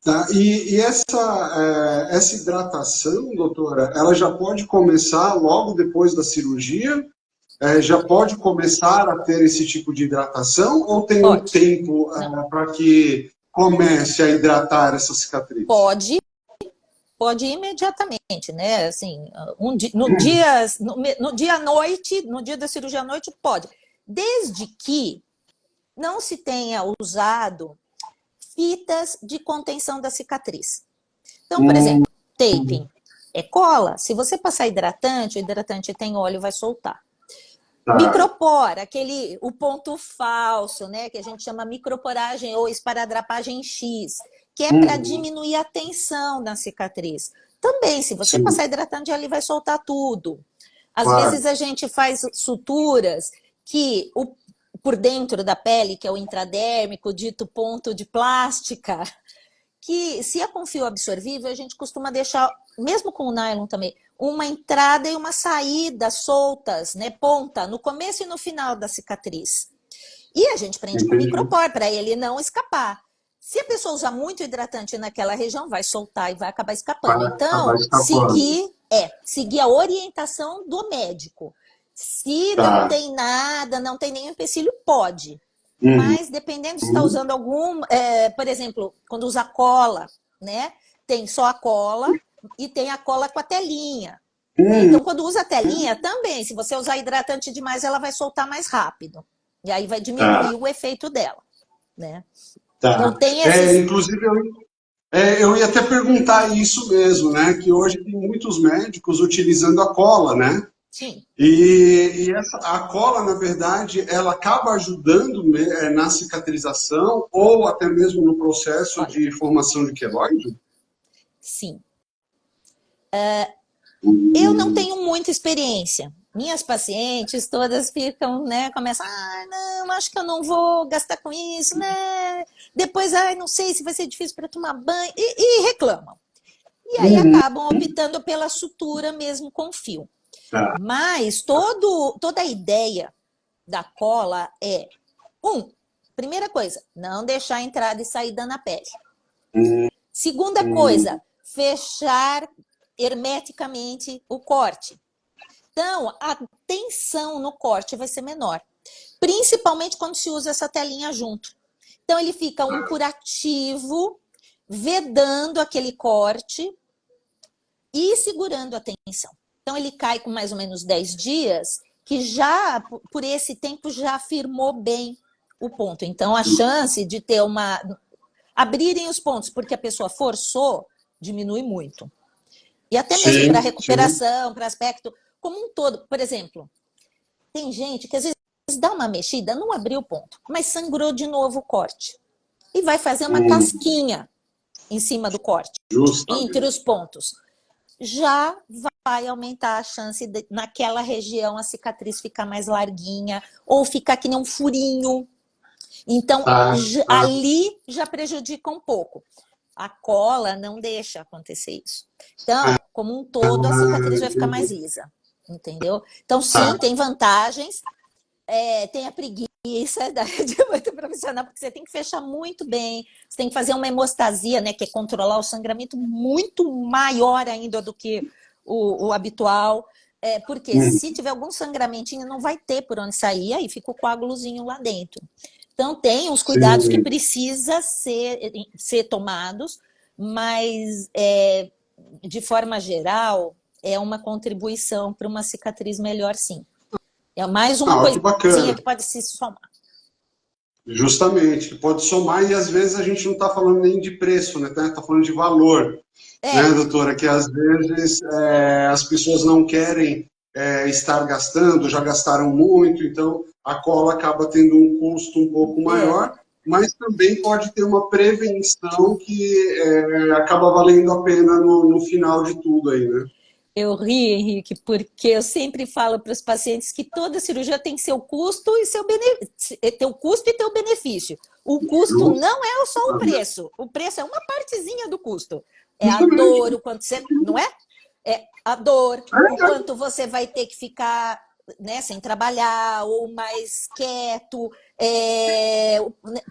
Tá. E essa hidratação, doutora, ela já pode começar logo depois da cirurgia? Já pode começar a ter esse tipo de hidratação? Ou tem um tempo para que comece a hidratar essa cicatriz? Pode imediatamente, né? Assim, no dia à noite, no dia da cirurgia à noite, pode. Desde que não se tenha usado fitas de contenção da cicatriz. Então, por exemplo, taping é cola. Se você passar hidratante, o hidratante tem óleo, vai soltar. Tá. Micropor, o ponto falso, né, que a gente chama microporagem ou esparadrapagem X, que é para Uhum. diminuir a tensão na cicatriz. Também, se você Sim, passar hidratante ali, vai soltar tudo. Às vezes claro. a gente faz suturas que por dentro da pele, que é o intradérmico, dito ponto de plástica, que se é com fio absorvível, a gente costuma deixar, mesmo com o nylon também, uma entrada e uma saída soltas, né, ponta, no começo e no final da cicatriz. E a gente prende com Entendi. micropor para ele não escapar. Se a pessoa usar muito hidratante naquela região, vai soltar e vai acabar escapando. Vai acabar Então, escapando. seguir a orientação do médico. Se não Tá. tem nada, não tem nenhum empecilho, pode. Uhum. Mas dependendo se está usando algum, por exemplo, quando usa cola, né? Tem só a cola e tem a cola com a telinha. Né? Uhum. Então, quando usa a telinha, também, se você usar hidratante demais, ela vai soltar mais rápido. E aí vai Tá, diminuir o efeito dela. Né? Então, tá. tem esses. Inclusive, eu ia até perguntar isso mesmo, né? Que hoje tem muitos médicos utilizando a cola, né? Sim. A cola, na verdade, ela acaba ajudando na cicatrização ou até mesmo no processo Olha, de formação de queloide? sim. Eu não Hum, tenho muita experiência. Minhas pacientes todas ficam, né? Começam, não, acho que eu não vou gastar com isso, né? Depois, não sei se vai ser difícil para tomar banho, e reclamam. E aí uhum, acabam optando pela sutura mesmo com fio. tá. Mas toda a ideia da cola é, primeira coisa, não deixar entrada e saída na pele. Hum, Segunda hum, coisa, fechar hermeticamente o corte. Então, a tensão no corte vai ser menor, principalmente quando se usa essa telinha junto. Então, ele fica um curativo, vedando aquele corte e segurando a tensão. Então, ele cai com mais ou menos 10 dias, que já, por esse tempo, já firmou bem o ponto. Então, a chance de ter abrirem os pontos porque a pessoa forçou, diminui muito. E até mesmo para sim, sim. recuperação, para aspecto como um todo. Por exemplo, tem gente que às vezes dá uma mexida, não abriu o ponto, mas sangrou de novo o corte. E vai fazer uma Hum, casquinha em cima do corte, entre justamente. os pontos. Já vai aumentar a chance de, naquela região, a cicatriz ficar mais larguinha ou ficar que nem um furinho. Então, Tá, tá. ali já prejudica um pouco. A cola não deixa acontecer isso. Então, como um todo, a cicatriz vai ficar mais Entendi. lisa. Entendeu? Então, sim, Tá. tem vantagens. Tem a preguiça de muito profissional, porque você tem que fechar muito bem, você tem que fazer uma hemostasia, né, que é controlar o sangramento muito maior ainda do que o habitual. Porque Hum, se tiver algum sangramentinho, não vai ter por onde sair, aí fica o coágulozinho lá dentro. Então, tem os cuidados que sim. precisa ser tomados, mas, de forma geral, é uma contribuição para uma cicatriz melhor, sim. É mais uma Ah, que coisinha bacana. que pode se somar. Justamente, que pode somar e às vezes a gente não está falando nem de preço, né? Está falando de valor, né, É, doutora? Que às vezes as pessoas não querem estar gastando, já gastaram muito, então a cola acaba tendo um custo um pouco é. maior, mas também pode ter uma prevenção que acaba valendo a pena no final de tudo aí, né? Eu ri, Henrique, porque eu sempre falo para os pacientes que toda cirurgia tem seu custo e seu benefício, teu custo e teu benefício. O custo não é só o preço. O preço é uma partezinha do custo. É a Justamente. dor, o quanto você, não é? É a dor, o quanto você vai ter que ficar, né, sem trabalhar ou mais quieto,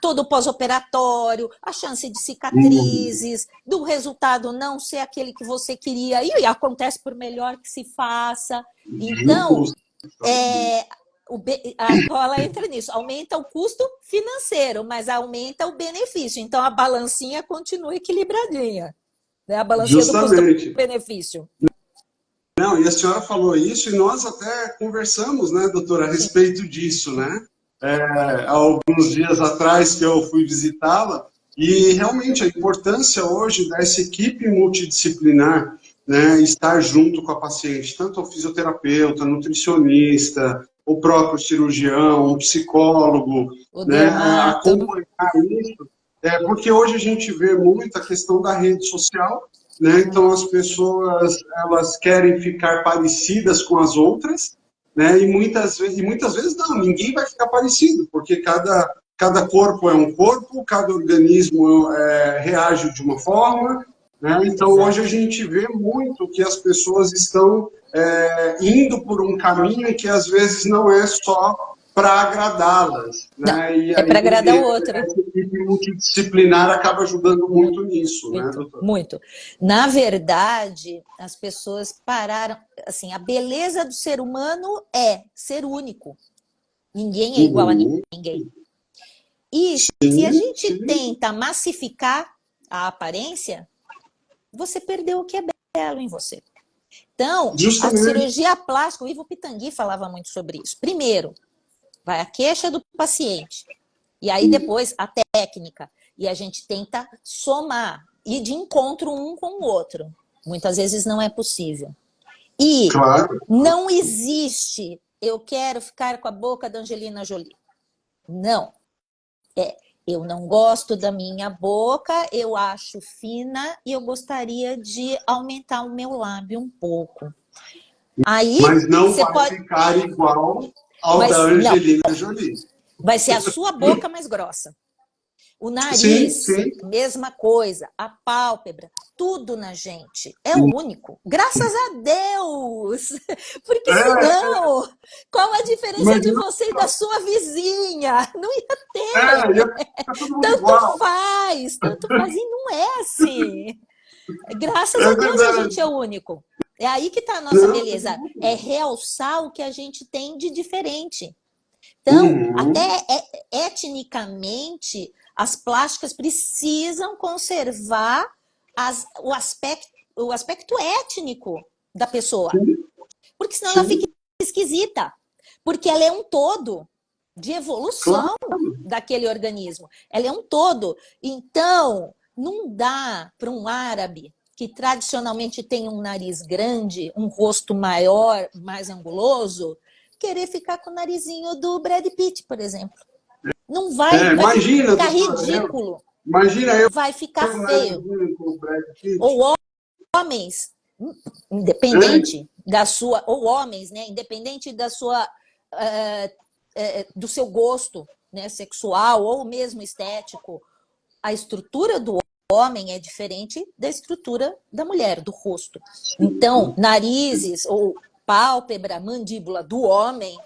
todo o pós-operatório, a chance de Hum, cicatrizes, do resultado não ser aquele que você queria, e acontece por melhor que se faça. Então, justo. é, a cola entra nisso, aumenta o custo financeiro, mas aumenta o benefício. Então, a balancinha continua equilibradinha, né? A balancinha do Justamente. custo-benefício. Não, e a senhora falou isso e nós até conversamos, né, doutora, a Sim, respeito disso, né? Há alguns dias atrás que eu fui visitá-la e realmente a importância hoje dessa equipe multidisciplinar, né, estar junto com a paciente, tanto o fisioterapeuta, nutricionista, o próprio cirurgião, um psicólogo, O né, dermato. acompanhar isso, porque hoje a gente vê muito a questão da rede social, né, então as pessoas elas querem ficar parecidas com as outras, né, e muitas vezes não, ninguém vai ficar parecido, porque cada corpo é um corpo, cada organismo reage de uma forma, né? Então, hoje a gente vê muito que as pessoas estão indo por um caminho que às vezes não é só para agradá-las, Não, né? E é para agradar o aí outro. essa equipe multidisciplinar acaba ajudando muito nisso, né, Muito, doutor? muito. Na verdade, as pessoas pararam, assim, a beleza do ser humano é ser único. Ninguém é igual a Uhum. ninguém. E se a Sim, gente sim, tenta massificar a aparência, você perdeu o que é belo em você. Então, a justamente. cirurgia plástica, o Ivo Pitangui falava muito sobre isso. Primeiro, vai a queixa do paciente. E aí depois a técnica. E a gente tenta somar, ir de encontro um com o outro. Muitas vezes não é possível. E Claro. não existe, eu quero ficar com a boca da Angelina Jolie. Não. Eu não gosto da minha boca, eu acho fina e eu gostaria de aumentar o meu lábio um pouco. Aí Mas não você vai pode. ficar igual ao da Mas não, Angelina Jolie. vai ser a sua boca mais grossa. O Sim, nariz, sim. mesma coisa. A pálpebra, tudo na gente é único. Graças a Deus! Porque É, senão, qual a diferença de imagina, você e da sua vizinha? Não ia ter. ia ficar todo mundo igual. Tanto faz, e não é assim. Graças É a Deus a verdade. gente é único. É aí que está a nossa Não, beleza. É realçar o que a gente tem de diferente. Então, até uhum, etnicamente, as plásticas precisam conservar o aspecto étnico da pessoa, sim, porque senão ela fica sim, esquisita, porque ela é um todo de claro. evolução daquele organismo. Ela é um todo. Então, não dá para um árabe que tradicionalmente tem um nariz grande, um rosto maior, mais anguloso, querer ficar com o narizinho do Brad Pitt, por exemplo. Não vai Imagina, ficar doutora, ridículo, imagina eu vai ficar com o feio. narizinho com o Brad Pitt. Ou homens, É, independente da sua, ou homens, né, independente da sua, do seu gosto, né, sexual ou mesmo estético, a estrutura do homem é diferente da estrutura da mulher, do rosto. Então, narizes ou pálpebra, mandíbula do homem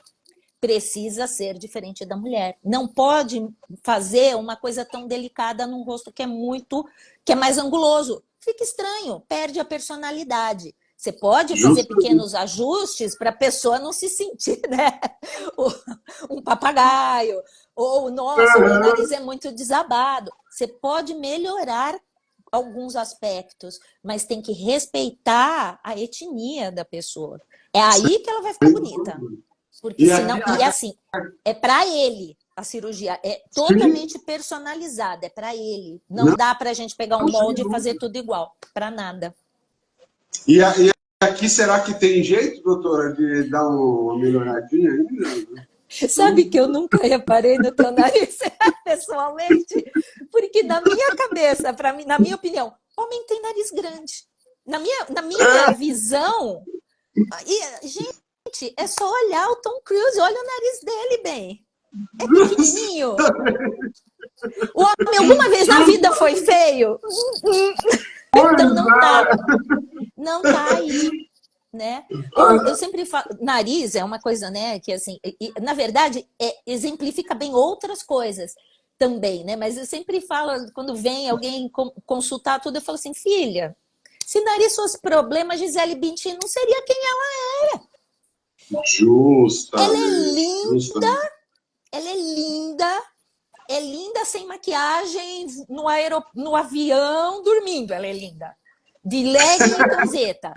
precisa ser diferente da mulher. Não pode fazer uma coisa tão delicada num rosto que é mais anguloso. Fica estranho, perde a personalidade. Você pode fazer justamente. pequenos ajustes para a pessoa não se sentir, né? Um papagaio, ou, nossa, o meu Uhum. nariz é muito desabado. Você pode melhorar alguns aspectos, mas tem que respeitar a etnia da pessoa. É aí que ela vai ficar bonita. Porque E aqui, senão, e assim, é para ele a cirurgia, é sim, totalmente personalizada, é para ele. Não não, dá para a gente pegar um sem molde e fazer dúvida. tudo igual, para nada. E aqui, será que tem jeito, doutora, de dar uma melhoradinha ainda? Sabe que eu nunca reparei no teu nariz pessoalmente? Porque na minha cabeça, para mim, na minha opinião, homem tem nariz grande. Na minha visão, gente, é só olhar o Tom Cruise, olha o nariz dele bem. É pequenininho. O homem alguma vez na vida foi feio? Então Pois não tá, é. não tá aí, né? Ou eu sempre falo, nariz é uma coisa, né, que assim, na verdade, exemplifica bem outras coisas também, né? Mas eu sempre falo, quando vem alguém consultar tudo, eu falo assim, filha, se nariz fosse problema, Gisele Bündchen não seria quem ela é Justamente, linda, justamente. ela é linda sem maquiagem no avião dormindo, ela é linda. De legging e camiseta.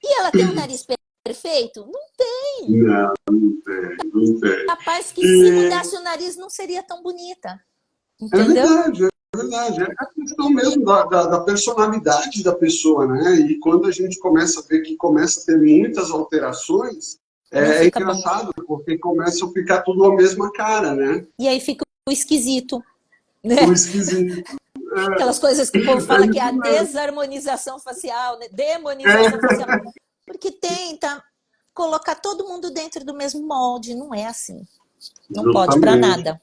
E ela tem um nariz perfeito? Não tem. Não, não tem, não tem. Capaz que se E mudasse o nariz não seria tão bonita. é Entendeu? verdade, é verdade. É a questão mesmo da personalidade da pessoa, né? E quando a gente começa a ver que começa a ter muitas alterações, É engraçado, porque começa a ficar tudo a mesma cara, né? E aí fica o esquisito, né? O esquisito. Aquelas coisas que o povo fala que é a isso mesmo. desarmonização facial, né? Demonização facial. É, Porque tenta colocar todo mundo dentro do mesmo molde. Não é assim. Não pode para justamente. nada.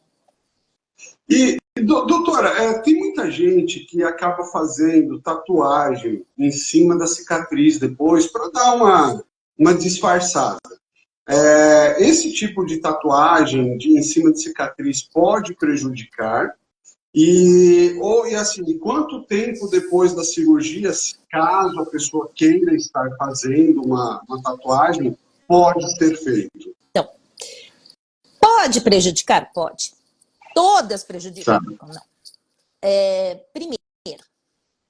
Doutora, tem muita gente que acaba fazendo tatuagem em cima da cicatriz depois para dar uma disfarçada. Esse tipo de tatuagem em cima de cicatriz pode prejudicar. E assim, quanto tempo depois da cirurgia, se caso a pessoa queira estar fazendo uma tatuagem, pode ser feito? Então, pode prejudicar? Pode. Todas prejudicam, Sabe? não. Primeiro,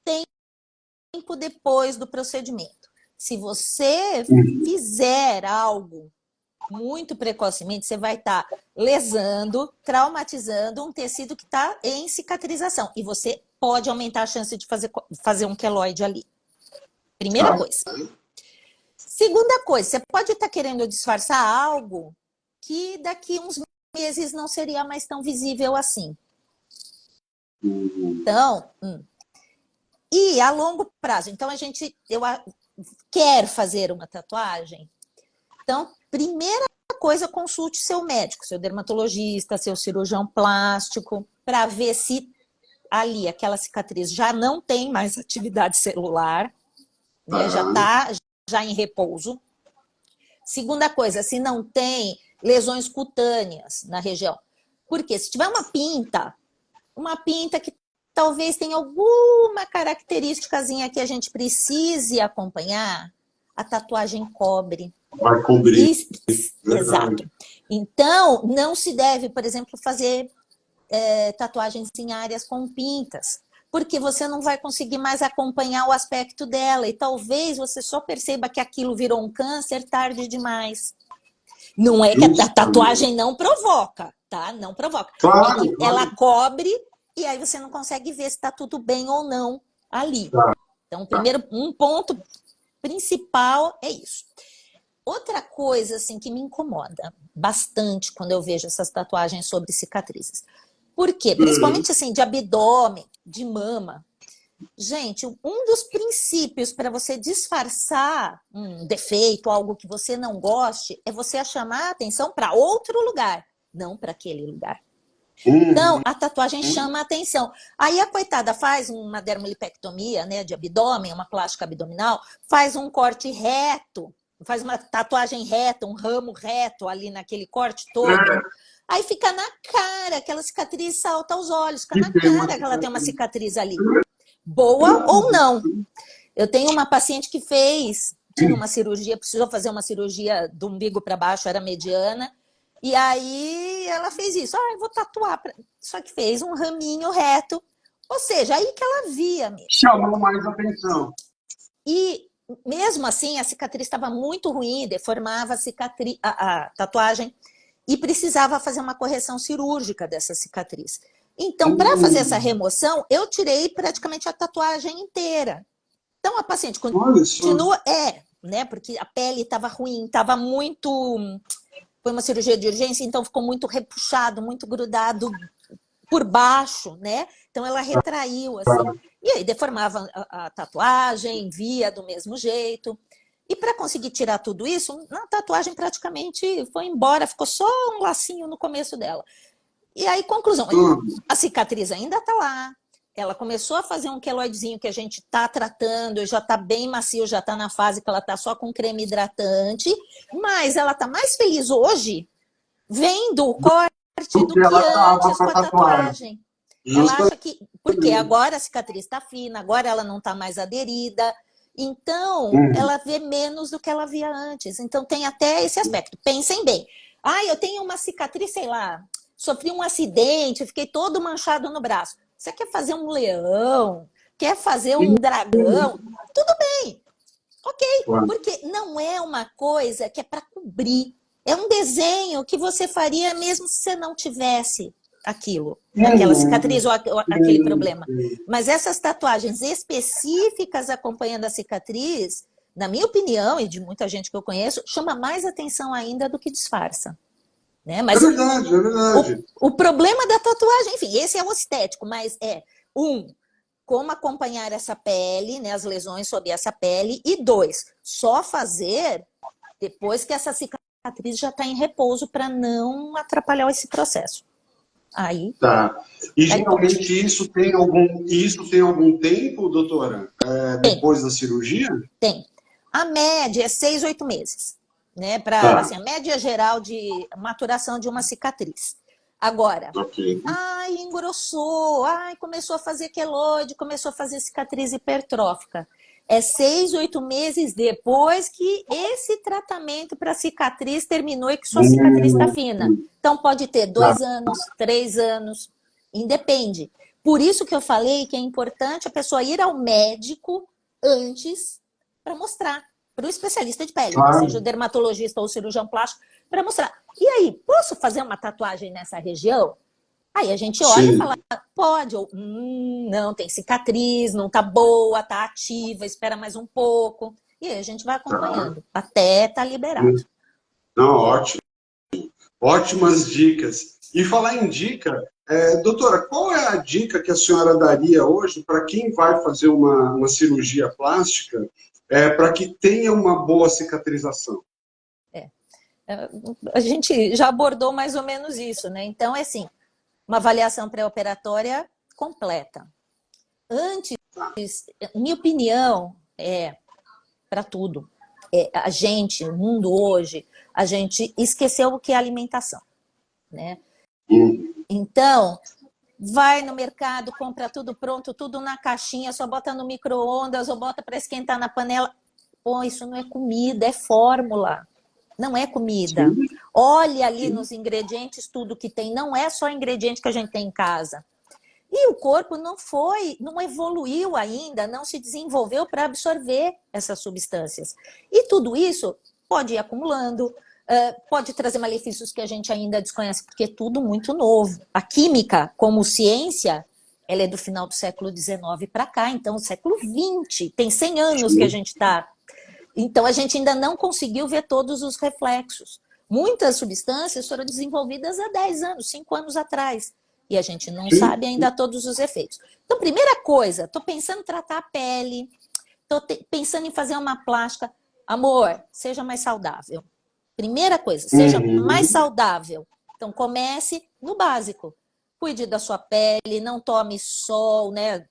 tempo depois do procedimento. Se você fizer algo muito precocemente, você vai estar lesando, traumatizando um tecido que está em cicatrização. E você pode aumentar a chance de fazer um queloide ali. Primeira coisa. Segunda coisa, você pode estar querendo disfarçar algo que daqui uns meses não seria mais tão visível assim. Então, e a longo prazo. Então, eu quer fazer uma tatuagem. Então, primeira coisa, consulte seu médico, seu dermatologista, seu cirurgião plástico, para ver se ali aquela cicatriz já não tem mais atividade celular, né, já está já em repouso. Segunda coisa, se não tem lesões cutâneas na região. Porque se tiver uma pinta que talvez tenha alguma característicazinha que a gente precise acompanhar, a tatuagem cobre. Vai cobrir. Exato. Então, não se deve, por exemplo, fazer tatuagens em áreas com pintas, porque você não vai conseguir mais acompanhar o aspecto dela e talvez você só perceba que aquilo virou um câncer tarde demais. Não é que a tatuagem não provoca, tá? Não provoca. Claro, Ela cobre e aí você não consegue ver se está tudo bem ou não ali. Então, primeiro, um ponto principal é isso. Outra coisa assim que me incomoda bastante quando eu vejo essas tatuagens sobre cicatrizes. Por quê? Principalmente assim, de abdômen, de mama. Gente, um dos princípios para você disfarçar um defeito, algo que você não goste, é você chamar a atenção para outro lugar, não para aquele lugar. Então, a tatuagem chama a atenção. Aí a coitada faz uma dermolipectomia, né, de abdômen, uma plástica abdominal, faz um corte reto, faz uma tatuagem reta, um ramo reto ali naquele corte todo. Aí fica na cara, aquela cicatriz salta aos olhos, fica na cara que ela tem uma cicatriz ali. Boa ou não. Eu tenho uma paciente que tinha uma cirurgia, precisou fazer uma cirurgia do umbigo para baixo, era mediana, e aí ela fez isso. Eu vou tatuar. Só que fez um raminho reto, ou seja, aí que ela via mesmo. Chamou mais atenção. E mesmo assim, a cicatriz estava muito ruim, deformava a tatuagem, e precisava fazer uma correção cirúrgica dessa cicatriz. Então, para fazer essa remoção, eu tirei praticamente a tatuagem inteira. Então, a paciente continua... né? Porque a pele estava ruim, estava muito... Foi uma cirurgia de urgência, então ficou muito repuxado, muito grudado por baixo, né? Então, ela retraiu, assim. E aí, deformava a tatuagem, via do mesmo jeito. E para conseguir tirar tudo isso, a tatuagem praticamente foi embora, ficou só um lacinho no começo dela. E aí, conclusão, a cicatriz ainda está lá, ela começou a fazer um queloidezinho que a gente está tratando, já está bem macio, já está na fase que ela está só com creme hidratante, mas ela está mais feliz hoje vendo o corte do que antes com a tatuagem. Ela acha que, porque agora a cicatriz está fina, agora ela não está mais aderida, então ela vê menos do que ela via antes. Então tem até esse aspecto. Pensem bem. Eu tenho uma cicatriz, sei lá, sofri um acidente, fiquei todo manchado no braço. Você quer fazer um leão? Quer fazer um dragão? Tudo bem. Ok. Porque não é uma coisa que é para cobrir. É um desenho que você faria mesmo se você não tivesse aquilo, aquela cicatriz ou aquele problema. Mas essas tatuagens específicas acompanhando a cicatriz na minha opinião, e de muita gente que eu conheço, chama mais atenção ainda do que disfarça. Né? Mas É verdade, é verdade. O problema da tatuagem, enfim, esse é o estético, mas como acompanhar essa pele, né, as lesões sob essa pele, e 2, só fazer depois que essa cicatriz já está em repouso para não atrapalhar esse processo. Aí. Tá. E geralmente isso tem algum tempo, doutora? Depois da cirurgia? Tem. A média é 6, 8 meses. Né? Assim, a média geral de maturação de uma cicatriz. Agora, engrossou, começou a fazer queloide, começou a fazer cicatriz hipertrófica. É 6, 8 meses depois que esse tratamento para cicatriz terminou e que sua cicatriz está fina. Então, pode ter 2 anos, 3 anos, independe. Por isso que eu falei que é importante a pessoa ir ao médico antes para mostrar, para o especialista de pele, seja o dermatologista ou o cirurgião plástico, para mostrar. E aí, posso fazer uma tatuagem nessa região? Aí a gente olha e fala, pode, ou não, tem cicatriz, não tá boa, tá ativa, espera mais um pouco. E aí a gente vai acompanhando, até tá liberado. Não, ótimo. Ótimas dicas. E falar em dica, doutora, qual é a dica que a senhora daria hoje para quem vai fazer uma cirurgia plástica para que tenha uma boa cicatrização? A gente já abordou mais ou menos isso, né? Então, é assim, uma avaliação pré-operatória completa. Antes, minha opinião para tudo. A gente, o mundo hoje, a gente esqueceu o que é alimentação, né? Então, vai no mercado, compra tudo pronto, tudo na caixinha, só bota no micro-ondas ou bota para esquentar na panela. Pô, isso não é comida, é fórmula. Não é comida. Olhe ali nos ingredientes tudo que tem. Não é só ingrediente que a gente tem em casa. E o corpo não evoluiu ainda, não se desenvolveu para absorver essas substâncias. E tudo isso pode ir acumulando, pode trazer malefícios que a gente ainda desconhece, porque é tudo muito novo. A química, como ciência, ela é do final do século XIX para cá, então século XX. Tem 100 anos que a gente está... Então, a gente ainda não conseguiu ver todos os reflexos. Muitas substâncias foram desenvolvidas há 10 anos, 5 anos atrás. E a gente não sabe ainda todos os efeitos. Então, primeira coisa, estou pensando em tratar a pele, estou pensando em fazer uma plástica. Amor, seja mais saudável. Primeira coisa, seja mais saudável. Então, comece no básico. Cuide da sua pele, não tome sol, né?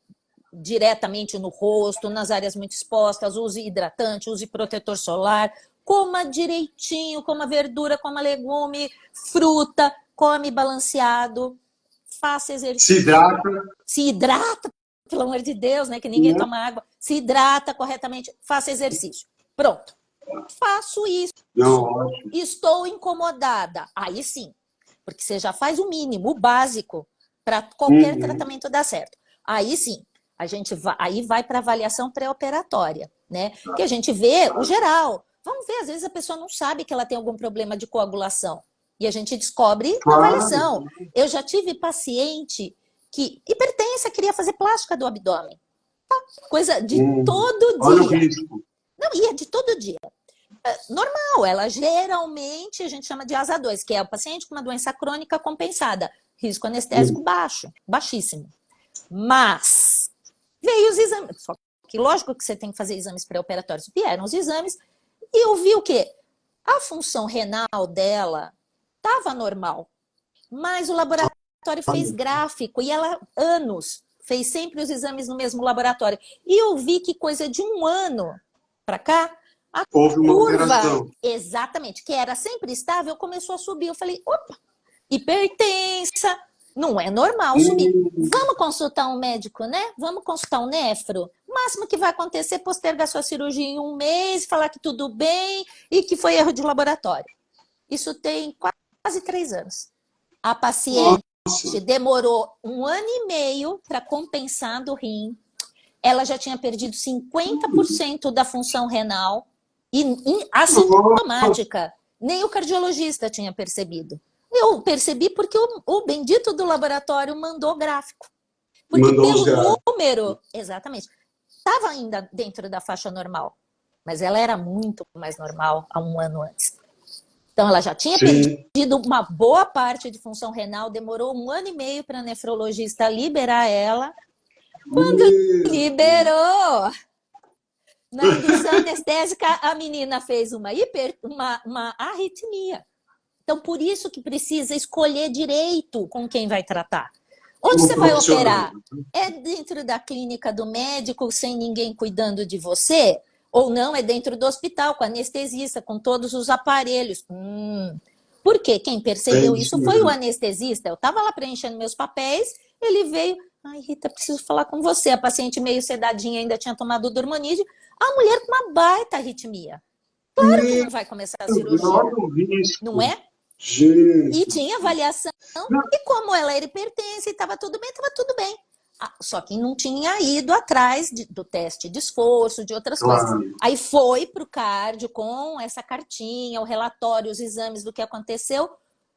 Diretamente no rosto, nas áreas muito expostas, use hidratante, use protetor solar, coma direitinho, coma verdura, coma legume, fruta, come balanceado, faça exercício. Se hidrata, pelo amor de Deus, né? Que ninguém toma água. Se hidrata corretamente, faça exercício. Pronto. Faço isso. Estou incomodada. Aí sim, porque você já faz o mínimo, o básico, para qualquer tratamento dar certo. Aí sim. Aí vai para avaliação pré-operatória, né? Que a gente vê o geral. Vamos ver, às vezes a pessoa não sabe que ela tem algum problema de coagulação. E a gente descobre na avaliação. Eu já tive paciente que hipertensa, queria fazer plástica do abdômen. Coisa de todo dia. Não, ia de todo dia. Normal, ela geralmente, a gente chama de asa 2, que é o paciente com uma doença crônica compensada. Risco anestésico baixo, baixíssimo. Mas... veio os exames, só que lógico que você tem que fazer exames pré-operatórios. Vieram os exames e eu vi o quê? A função renal dela estava normal, mas o laboratório fez gráfico e ela, anos, fez sempre os exames no mesmo laboratório. E eu vi que coisa de 1 ano para cá, a curva, exatamente, que era sempre estável, começou a subir. Eu falei, opa, hipertensa, não é normal subir. Vamos consultar um médico, né? Vamos consultar um nefro. O máximo que vai acontecer é postergar sua cirurgia em 1 mês, falar que tudo bem e que foi erro de laboratório. Isso tem quase 3 anos. A paciente demorou 1 ano e meio para compensar do rim. Ela já tinha perdido 50% da função renal e assintomática. Nem o cardiologista tinha percebido. Eu percebi porque o bendito do laboratório mandou gráfico. Porque pelo número, exatamente, estava ainda dentro da faixa normal. mas ela era muito mais normal há um ano antes. Então, ela já tinha Sim. perdido uma boa parte de função renal, demorou 1 ano e meio para a nefrologista liberar ela. Quando liberou, na indução anestésica, a menina fez uma arritmia. Então, por isso que precisa escolher direito com quem vai tratar. Onde você vai operar? É dentro da clínica do médico, sem ninguém cuidando de você? Ou não, é dentro do hospital, com anestesista, com todos os aparelhos. Por quê? Quem percebeu isso foi o anestesista. Eu estava lá preenchendo meus papéis, ele veio... Ai, Rita, preciso falar com você. A paciente meio sedadinha ainda tinha tomado Dormonide. A mulher com uma baita arritmia. Claro que não vai começar a cirurgia. Não é? Gente. E tinha avaliação. E como ela era hipertensa e estava tudo bem, estava tudo bem. Só que não tinha ido atrás do teste de esforço, de outras coisas. Aí foi para o cardio com essa cartinha, o relatório, os exames do que aconteceu.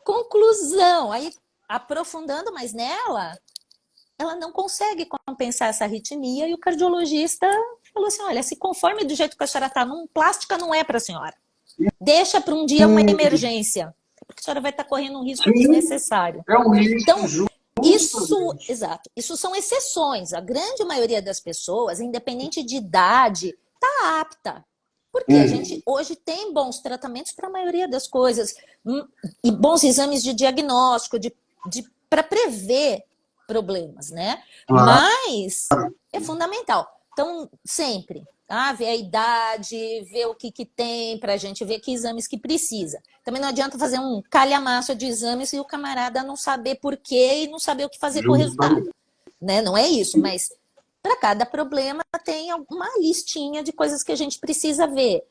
Conclusão. Aí, aprofundando mais nela, ela não consegue compensar essa arritmia e o cardiologista falou assim, olha, se conforme do jeito que a senhora está, plástica não é para a senhora. Deixa para um dia uma emergência, porque a senhora vai estar correndo um risco desnecessário. É um risco. Então, exato, isso são exceções. A grande maioria das pessoas, independente de idade, está apta. Porque a gente hoje tem bons tratamentos para a maioria das coisas e bons exames de diagnóstico, para prever problemas, né? Mas é fundamental. Então, sempre, ver a idade, ver o que tem, para a gente ver que exames que precisa. Também não adianta fazer um calhamaço de exames e o camarada não saber por quê e não saber o que fazer com o resultado. Né? Não é isso, mas para cada problema tem uma listinha de coisas que a gente precisa ver.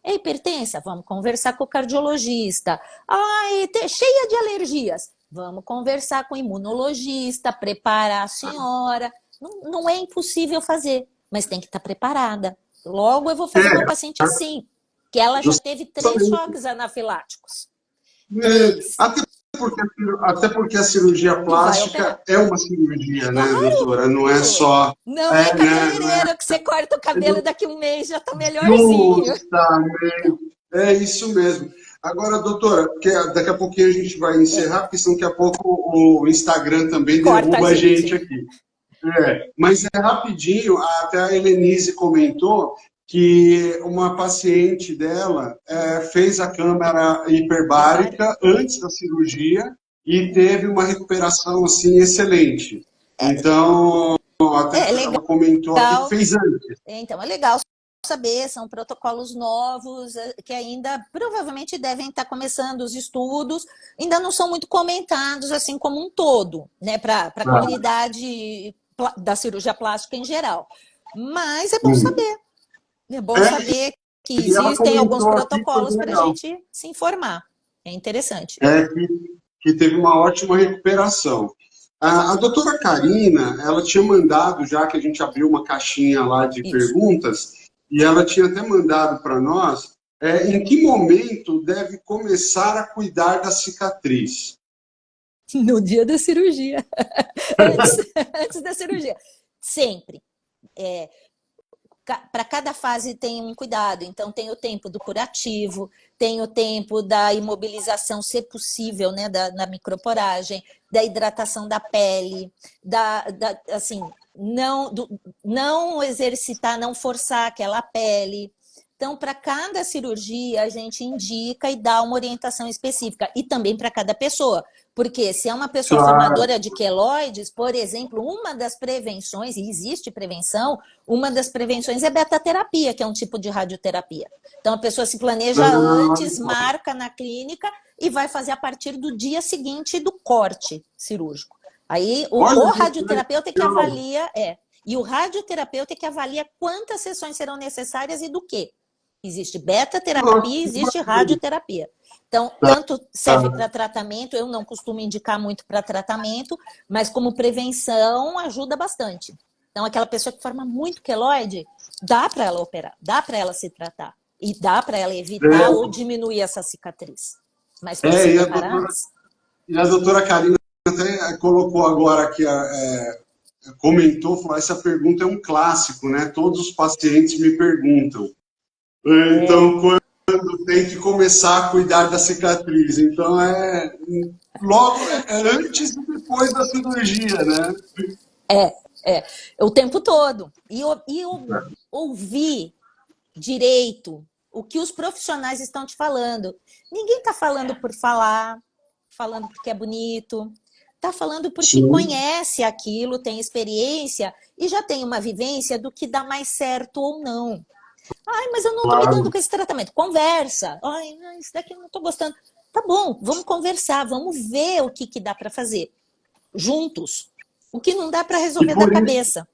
É hipertensa? Vamos conversar com o cardiologista. Cheia de alergias? Vamos conversar com o imunologista, preparar a senhora. Não é impossível fazer, mas tem que estar preparada. Logo eu vou fazer uma paciente assim, que ela já teve 3 choques anafiláticos. 3. Até porque a cirurgia plástica é uma cirurgia, né, doutora? Não é só... Não é cabeleireiro que você corta o cabelo e daqui um mês já está melhorzinho. Justamente. É isso mesmo. Agora, doutora, porque daqui a pouquinho a gente vai encerrar, porque senão daqui a pouco o Instagram também derruba a gente aqui. Mas é rapidinho, até a Helenise comentou que uma paciente dela fez a câmara hiperbárica antes da cirurgia e teve uma recuperação assim excelente. Então, até ela comentou aqui que fez antes. Então, é legal saber, são protocolos novos que ainda provavelmente devem estar começando os estudos, ainda não são muito comentados assim como um todo, né, para a comunidade da cirurgia plástica em geral. Mas é bom saber. É bom saber que existem alguns protocolos para a gente se informar. É interessante. Que teve uma ótima recuperação. A doutora Karina, ela tinha mandado, já que a gente abriu uma caixinha lá de perguntas, e ela tinha até mandado para nós, em que momento deve começar a cuidar da cicatriz? No dia da cirurgia. Antes da cirurgia. Sempre. Para cada fase tem um cuidado. Então, tem o tempo do curativo, tem o tempo da imobilização, se possível, né, da microporagem, da hidratação da pele, assim, não exercitar, não forçar aquela pele. Então, para cada cirurgia, a gente indica e dá uma orientação específica. E também para cada pessoa. Porque se é uma pessoa formadora de queloides, por exemplo, uma das prevenções, e existe prevenção, uma das prevenções é beta-terapia, que é um tipo de radioterapia. Então, a pessoa se planeja antes, marca na clínica e vai fazer a partir do dia seguinte do corte cirúrgico. Aí, o radioterapeuta é que avalia... E o radioterapeuta é que avalia quantas sessões serão necessárias e do quê. Existe beta-terapia e existe radioterapia. Então, tanto serve para tratamento, eu não costumo indicar muito para tratamento, mas como prevenção ajuda bastante. Então, aquela pessoa que forma muito queloide, dá para ela operar, dá para ela se tratar. E dá para ela evitar ou diminuir essa cicatriz. Mas precisa parar antes. E a doutora Karina até colocou agora aqui, comentou, falou, essa pergunta é um clássico, né? Todos os pacientes me perguntam. Então, quando tem que começar a cuidar da cicatriz. Então, logo, é antes e depois da cirurgia, né? É, é, o tempo todo. E eu ouvi direito o que os profissionais estão te falando. Ninguém está falando por falar, falando porque é bonito, está falando porque Sim, conhece aquilo, tem experiência e já tem uma vivência do que dá mais certo ou não. Ai, mas eu não estou me dando claro. com esse tratamento. Conversa. Ai, isso daqui eu não estou gostando. Tá bom, vamos conversar, vamos ver o que, que dá para fazer juntos. O que não dá para E resolver da por isso, cabeça.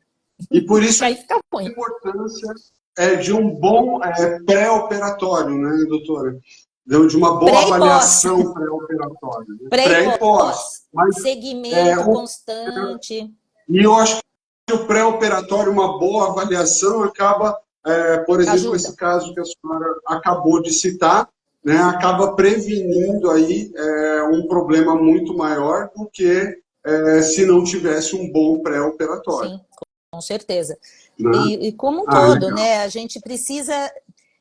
e por Que isso aí fica a ruim. importância de um bom pré-operatório, né, doutora? De uma boa Pré e pós. avaliação pré-operatória, né? Pré e Pré e pós. pós. Mas, Segmento o, constante. e eu acho que o pré-operatório, uma boa avaliação, acaba, por exemplo, Ajuda. esse caso que a senhora acabou de citar, né, acaba prevenindo aí um problema muito maior do que se não tivesse um bom pré-operatório, Sim, com certeza. né? E como um Ah, todo, legal. né? A gente precisa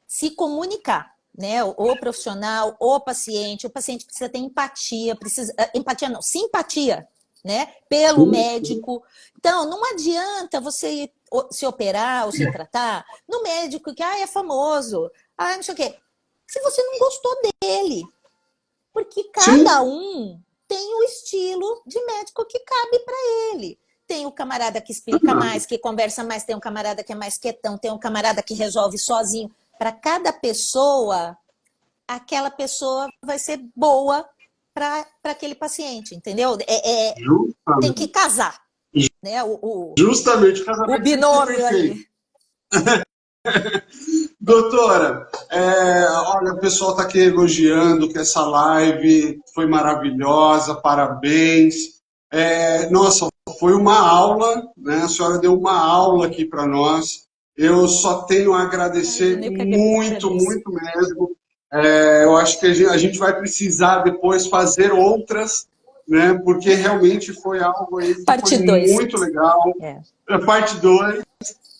se comunicar, né? O profissional, o paciente precisa ter empatia, precisa, empatia não, simpatia, né? Pelo Sim, sim. médico. Então, não adianta você se operar ou se tratar no médico que é famoso, não sei o quê. Se você não gostou dele, porque cada Sim. um tem o estilo de médico que cabe para ele. Tem o camarada que explica mais, que conversa mais, tem um camarada que é mais quietão, tem um camarada que resolve sozinho. Para cada pessoa, aquela pessoa vai ser boa para aquele paciente, entendeu? Tem que Justamente. casar, né? Justamente, o O casamento tem que ser binômio perfeito. ali. Doutora, olha, o pessoal está aqui elogiando que essa live foi maravilhosa, parabéns. Nossa, foi uma aula, né? A senhora deu uma aula aqui para nós. Eu só tenho a agradecer Imagina, eu que muito, agradeço. muito mesmo. Eu acho que a gente vai precisar depois fazer outras, né? Porque realmente foi algo aí que foi Parte 2. muito legal. É. Parte 2,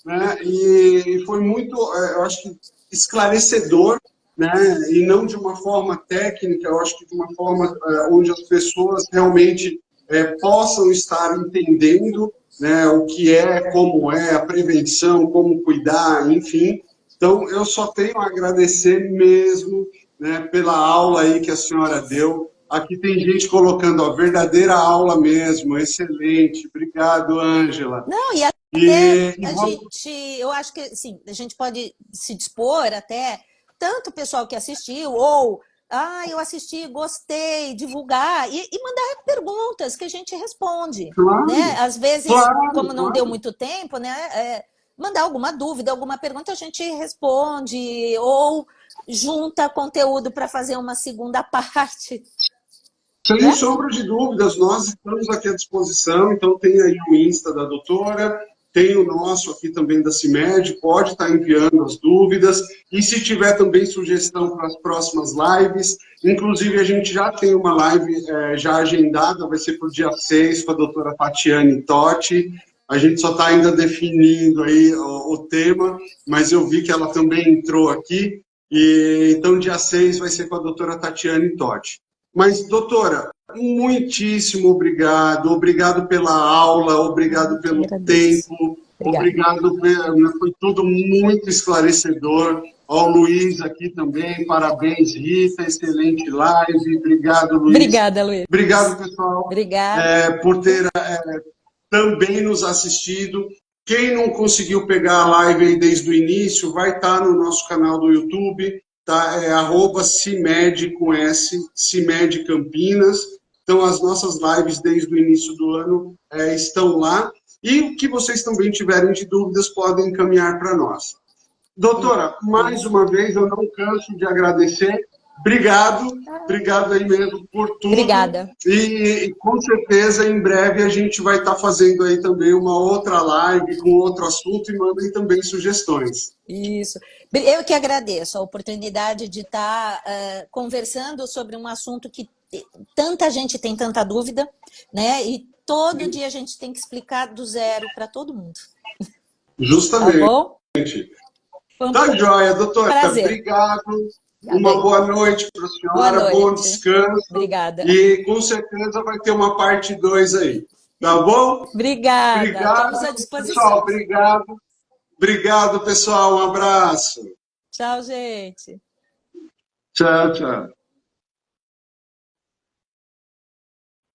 né? E foi muito, eu acho que esclarecedor, né? E não de uma forma técnica, eu acho que de uma forma onde as pessoas realmente possam estar entendendo, né, o que é, como é, a prevenção, como cuidar, enfim. Então, eu só tenho a agradecer mesmo, né, pela aula aí que a senhora deu. Aqui tem gente colocando a verdadeira aula mesmo, excelente. Obrigado, Ângela. Não, e até E a vamos, gente, eu acho que assim, a gente pode se dispor até, tanto o pessoal que assistiu, ou eu assisti, gostei, divulgar, e mandar perguntas que a gente responde, né? claro, Às vezes, claro, como não deu claro. muito tempo, né? Mandar alguma dúvida, alguma pergunta, a gente responde, ou junta conteúdo para fazer uma segunda parte, Sem né? sombra de dúvidas, nós estamos aqui à disposição, então tem aí o Insta da doutora, tem o nosso aqui também da CIMED, pode estar enviando as dúvidas, e se tiver também sugestão para as próximas lives, inclusive a gente já tem uma live já agendada, vai ser para o dia 6 com a doutora Tatiane Totti, a gente só está ainda definindo aí o tema, mas eu vi que ela também entrou aqui, e então dia 6 vai ser com a doutora Tatiane Totti. Mas, doutora, muitíssimo obrigado. Obrigado pela aula, obrigado Que pelo agradeço. tempo, Obrigada. foi tudo muito esclarecedor. Ao Luiz aqui também, parabéns, Rita, excelente live. Obrigado, Luiz. Obrigada, Luiz. Obrigado, pessoal, Obrigada. por ter também nos assistido. Quem não conseguiu pegar a live aí desde o início, vai estar no nosso canal do YouTube, tá? @CIMED com S, CIMED Campinas. Então, as nossas lives desde o início do ano estão lá. E o que vocês também tiverem de dúvidas, podem encaminhar para nós. Doutora, mais Isso. uma vez, eu não canso de agradecer. Obrigado, obrigado aí mesmo por tudo. Obrigada. E com certeza em breve a gente vai estar fazendo aí também uma outra live com outro assunto e mandem também sugestões. Isso. Eu que agradeço a oportunidade de estar conversando sobre um assunto que tanta gente tem tanta dúvida, né? E todo dia a gente tem que explicar do zero para todo mundo. Tá Justamente. bom? Tá joia, doutora. Prazer. Obrigado. Tá Uma bem. boa noite para a Boa senhora, noite. bom descanso. Obrigada. E com certeza vai ter uma parte 2 aí. Tá bom? Obrigada. Obrigado, Estamos à pessoal. disposição. Obrigado. Obrigado, pessoal. Um abraço. Tchau, gente. Tchau, tchau.